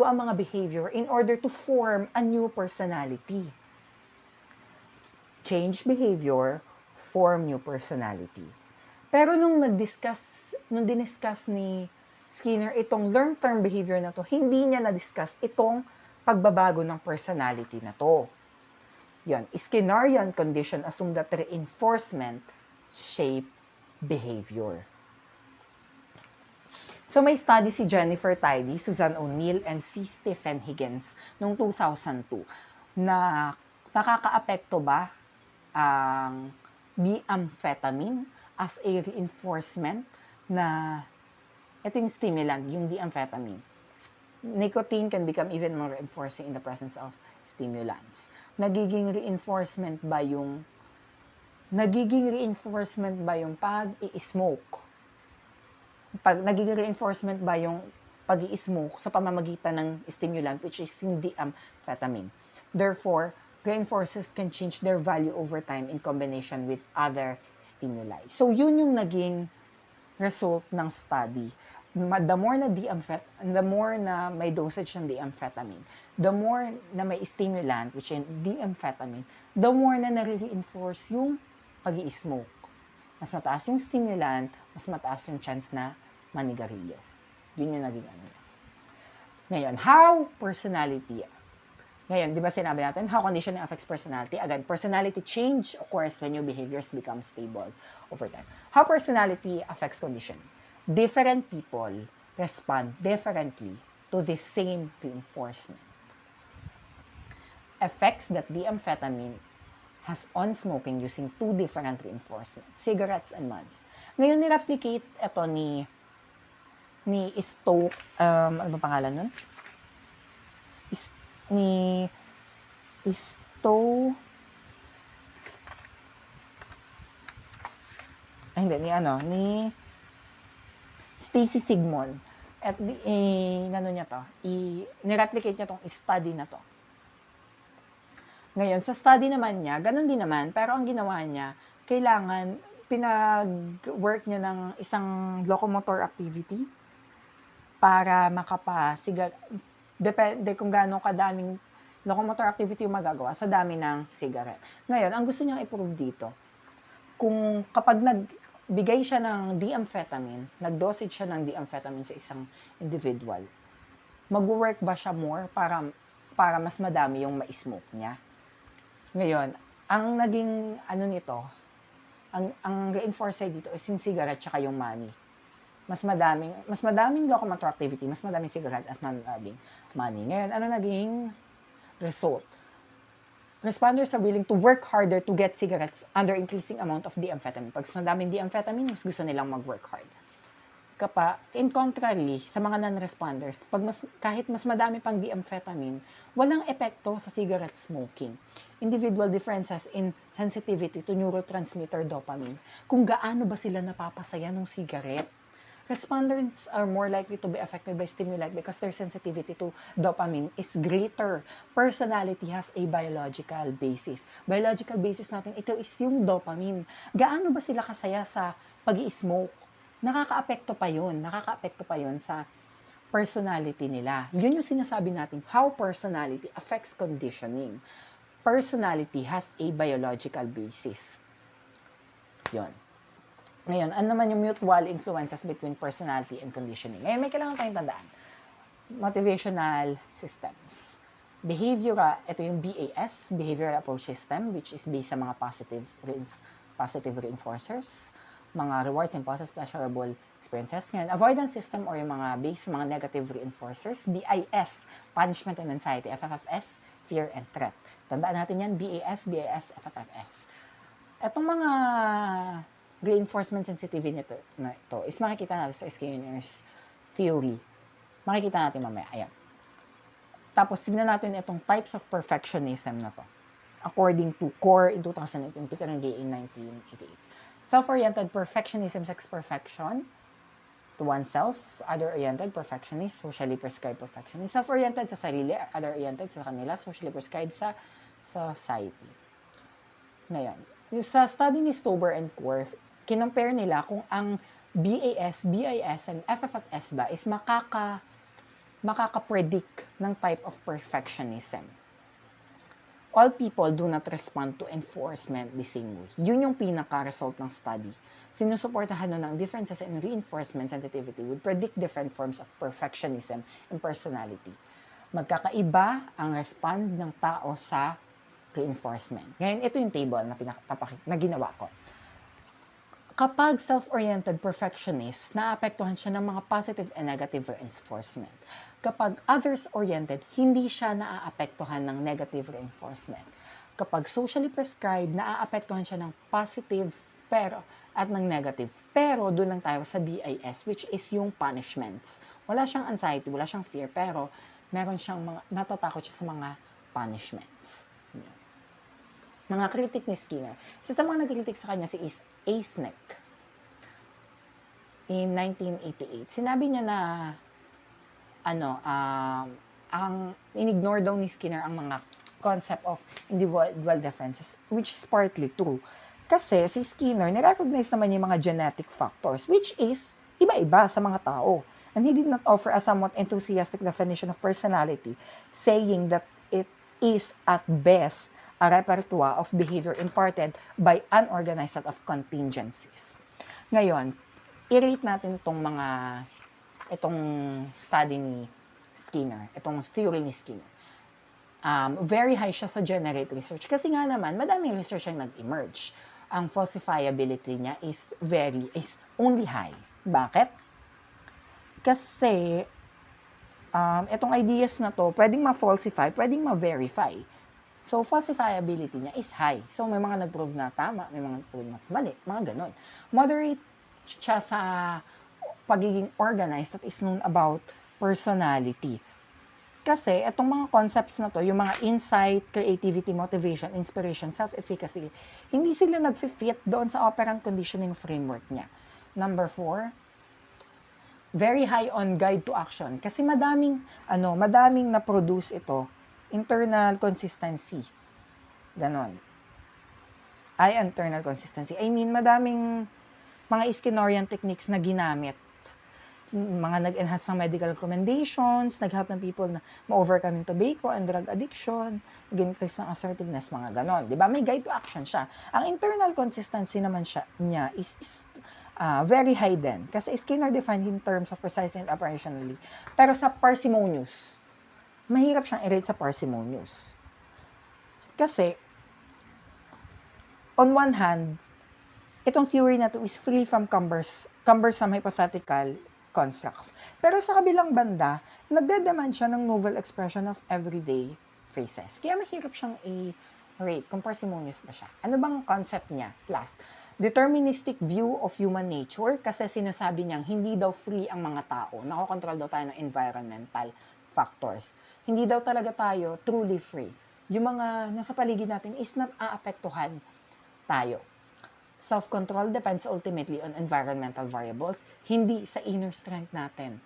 ang mga behavior in order to form a new personality. Change behavior, form new personality. Pero nung diniscuss ni Skinner itong long-term behavior na to, hindi niya na-discuss itong pagbabago ng personality na to. Yan, Skinnerian condition assume that reinforcement shape behavior. So may study si Jennifer Tidy, Susan O'Neill, and si Stephen Higgins noong 2002 na nakakaapekto ba ang D-amphetamine as a reinforcement na ito yung stimulant, yung D-amphetamine. Nicotine can become even more reinforcing in the presence of stimulants. Nagiging reinforcement ba yung pag-i-smoke? Nagiging reinforcement ba yung pag-i-smoke sa pamamagitan ng stimulant, which is yung D-amphetamine. Therefore, reinforcers can change their value over time in combination with other stimuli. So, yun yung naging result ng study. The more na may dosage ng D-amphetamine, the more na may stimulant, which is D-amphetamine, the more na nare-reinforce yung pag-i-smoke. Mas mataas yung stimulant, mas mataas yung chance na manigarilyo. Yun yung naging ano. Ngayon, how personality Ngayon, di ba sinabi natin, how conditioning affects personality? Again, personality change occurs when your behaviors become stable over time. How personality affects conditioning? Different people respond differently to the same reinforcement. Effects that the amphetamine has on smoking using two different reinforcements, cigarettes and money. Ngayon, ni-replicate ito ni Stoke, ano ba pangalan nun? Ni Stowe, ni Stacy Sigmund. At ni-replicate niya tong study na to. Ngayon, sa study naman niya, ganun din naman, pero ang ginawa niya, kailangan pinag-work niya ng isang locomotor activity para depende kung gaano kadaming locomotor activity yung magagawa sa dami ng cigarette. Ngayon, ang gusto niyang i-prove dito, kung kapag nagbigay siya ng D-amphetamine, nag-dosage siya ng D-amphetamine sa isang individual, mag-work ba siya more para mas madami yung ma-smoke niya? Ngayon, ang naging ang reinforcer dito is yung cigarette tsaka yung money. Mas madaming locomotor activity, mas madaming cigarette, mas madaming money. Ngayon, ano naging result? Responders are willing to work harder to get cigarettes under increasing amount of D-amphetamine. Pag mas madaming D-amphetamine, mas gusto nilang mag-work hard. In contrary, sa mga non-responders, kahit mas madami pang D-amphetamine, walang epekto sa cigarette smoking. Individual differences in sensitivity to neurotransmitter dopamine. Kung gaano ba sila napapasaya ng cigarette. Respondents are more likely to be affected by stimuli because their sensitivity to dopamine is greater. Personality has a biological basis. Biological basis natin, ito is yung dopamine. Gaano ba sila kasaya sa pag-i-smoke? Nakaka-apekto pa yun sa personality nila. Yun yung sinasabi natin, how personality affects conditioning. Personality has a biological basis. Yun. Ngayon, ano naman yung mutual influences between personality and conditioning? Ngayon, may kailangan tayong tandaan. Motivational systems. Ito yung BAS, Behavioral Approach System, which is based sa mga positive reinforcers, mga rewards, impulses, pleasurable experiences. Ngayon, avoidance system or yung mga based sa mga negative reinforcers, BIS, punishment and anxiety, FFFS, fear and threat. Tandaan natin yan, BAS, FFFS. Etong mga reinforcement sensitivity na ito is makikita natin sa Skinner's theory. Makikita natin mamaya. Ayan. Tapos, tignan natin itong types of perfectionism na to. According to Core in 2018, Peter and Gay in 1988. Self-oriented perfectionism, sex perfection to oneself. Other-oriented perfectionist, socially prescribed perfectionist. Self-oriented sa sarili, other-oriented sa kanila, socially prescribed sa society. Ngayon, yung sa study ni Stober and Core, kinompare nila kung ang BAS, BIS, and FFFS ba is makaka-predict ng type of perfectionism. All people do not respond to enforcement the same way. Yun yung pinaka-result ng study. Sinusuportahan nun ng differences in reinforcement sensitivity would predict different forms of perfectionism and personality. Magkakaiba ang respond ng tao sa reinforcement. Ngayon, ito yung table na ginawa ko. Kapag self-oriented perfectionist, naapektuhan siya ng mga positive and negative reinforcement. Kapag others-oriented, hindi siya naaapektuhan ng negative reinforcement. Kapag socially prescribed, naaapektuhan siya ng positive at ng negative. Pero doon lang tayo sa BIS, which is yung punishments. Wala siyang anxiety, wala siyang fear, pero meron siyang natatakot siya sa mga punishments. Mga critic ni Skinner. Isa sa mga nag-critic sa kanya si Aisnek in 1988. Sinabi niya na in-ignore daw ni Skinner ang mga concept of individual differences, which is partly true. Kasi si Skinner, nirecognize naman yung mga genetic factors, which is iba-iba sa mga tao. And he did not offer a somewhat enthusiastic definition of personality, saying that it is at best a repertoire of behavior imparted by unorganized set of contingencies. Ngayon, i-rate natin itong study ni Skinner, itong theory ni Skinner. very high siya sa generate research. Kasi nga naman, madaming research ang nag-emerge. Ang falsifiability niya is only high. Bakit? Kasi, itong ideas na to, pwedeng ma-falsify, pwedeng ma-verify. So, falsifiability niya is high. So, may mga nag-prove na tama, may mga nag-prove na mali, mga ganon. Moderate siya sa pagiging organized that is known about personality. Kasi, itong mga concepts na to, yung mga insight, creativity, motivation, inspiration, self-efficacy, hindi sila nag-fit doon sa operant conditioning framework niya. Number 4, very high on guide to action. Kasi madaming na-produce ito. Internal consistency. Ganon. Internal consistency. I mean, madaming mga Skinnerian techniques na ginamit. Mga nag-enhance ng medical recommendations, nag-help ng people na ma-overcome yung tobacco and drug addiction, nag-increase ng assertiveness, mga ganon. Diba? May guide to action siya. Ang internal consistency naman niya is very high din. Kasi Skinner defined in terms of precisely and operationally. Pero sa parsimonious, mahirap siyang i-rate sa parsimonious. Kasi, on one hand, itong theory na to is free from cumbersome hypothetical constructs. Pero sa kabilang banda, nagdedemand siya ng novel expression of everyday phrases. Kaya mahirap siyang i-rate kung parsimonious ba siya. Ano bang concept niya? Last, deterministic view of human nature, kasi sinasabi niyang hindi daw free ang mga tao. Nakokontrol daw tayo ng environmental factors. Hindi daw talaga tayo truly free. Yung mga nasa paligid natin is aapektuhan tayo. Self-control depends ultimately on environmental variables, hindi sa inner strength natin,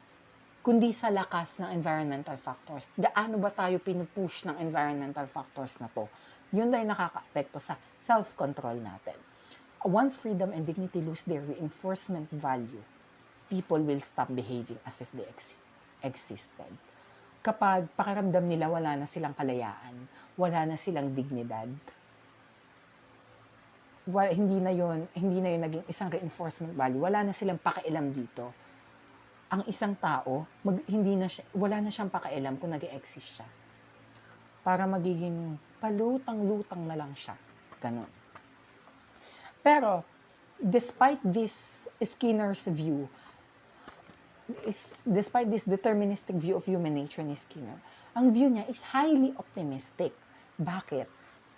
kundi sa lakas ng environmental factors. Gaano ba tayo pinupush ng environmental factors na to? Yun na yung nakaka-apekto sa self-control natin. Once freedom and dignity lose their reinforcement value, people will stop behaving as if they existed. Kapag pakiramdam nila wala na silang kalayaan, wala na silang dignidad, hindi na yun naging isang reinforcement value, wala na silang pakialam dito. Ang isang tao, wala na siyang pakialam kung nag-e-exist siya. Para magiging palutang-lutang na lang siya. Ganun. Pero, despite this Skinner's view, despite this deterministic view of human nature ni Skinner, ang view niya is highly optimistic. Bakit?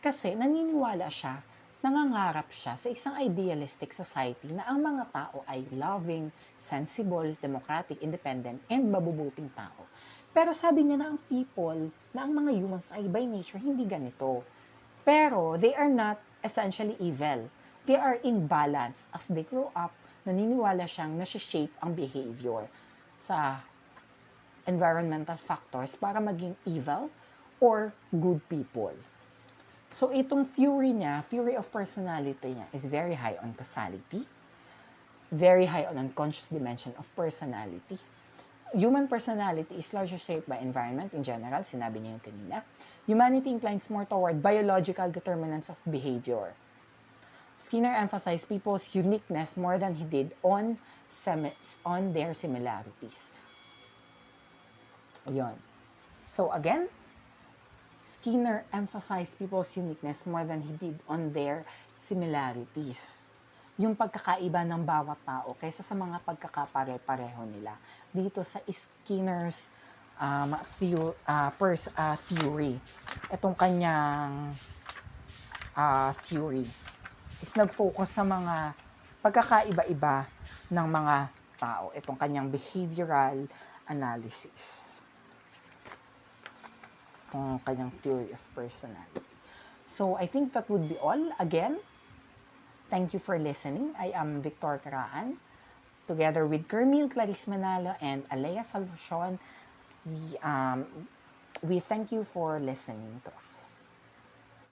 Kasi naniniwala siya, nangangarap siya sa isang idealistic society na ang mga tao ay loving, sensible, democratic, independent, and mabubuting tao. Pero sabi niya na ang people, na ang mga humans ay by nature hindi ganito. Pero they are not essentially evil. They are in balance. As they grow up, naniniwala siyang nasi-shape ang behavior sa environmental factors para maging evil or good people. So, itong theory niya, theory of personality niya, is very high on causality, very high on unconscious dimension of personality. Human personality is largely shaped by environment in general, sinabi niya yung kanina. Humanity inclines more toward biological determinants of behavior. Skinner emphasized people's uniqueness more than he did on their similarities. Yun. So, again, Skinner emphasized people's uniqueness more than he did on their similarities. Yung pagkakaiba ng bawat tao kaysa sa mga pagkakapare-pareho nila. Dito sa Skinner's theory. Itong kanyang theory is nag-focus sa mga pagkakaiba-iba ng mga tao. Itong kanyang behavioral analysis. Itong kanyang theory of personality. So, I think that would be all. Again, thank you for listening. I am Victor Caraan. Together with Carmille, Clarisse Manalo, and ALEA Salvacion, we thank you for listening to us.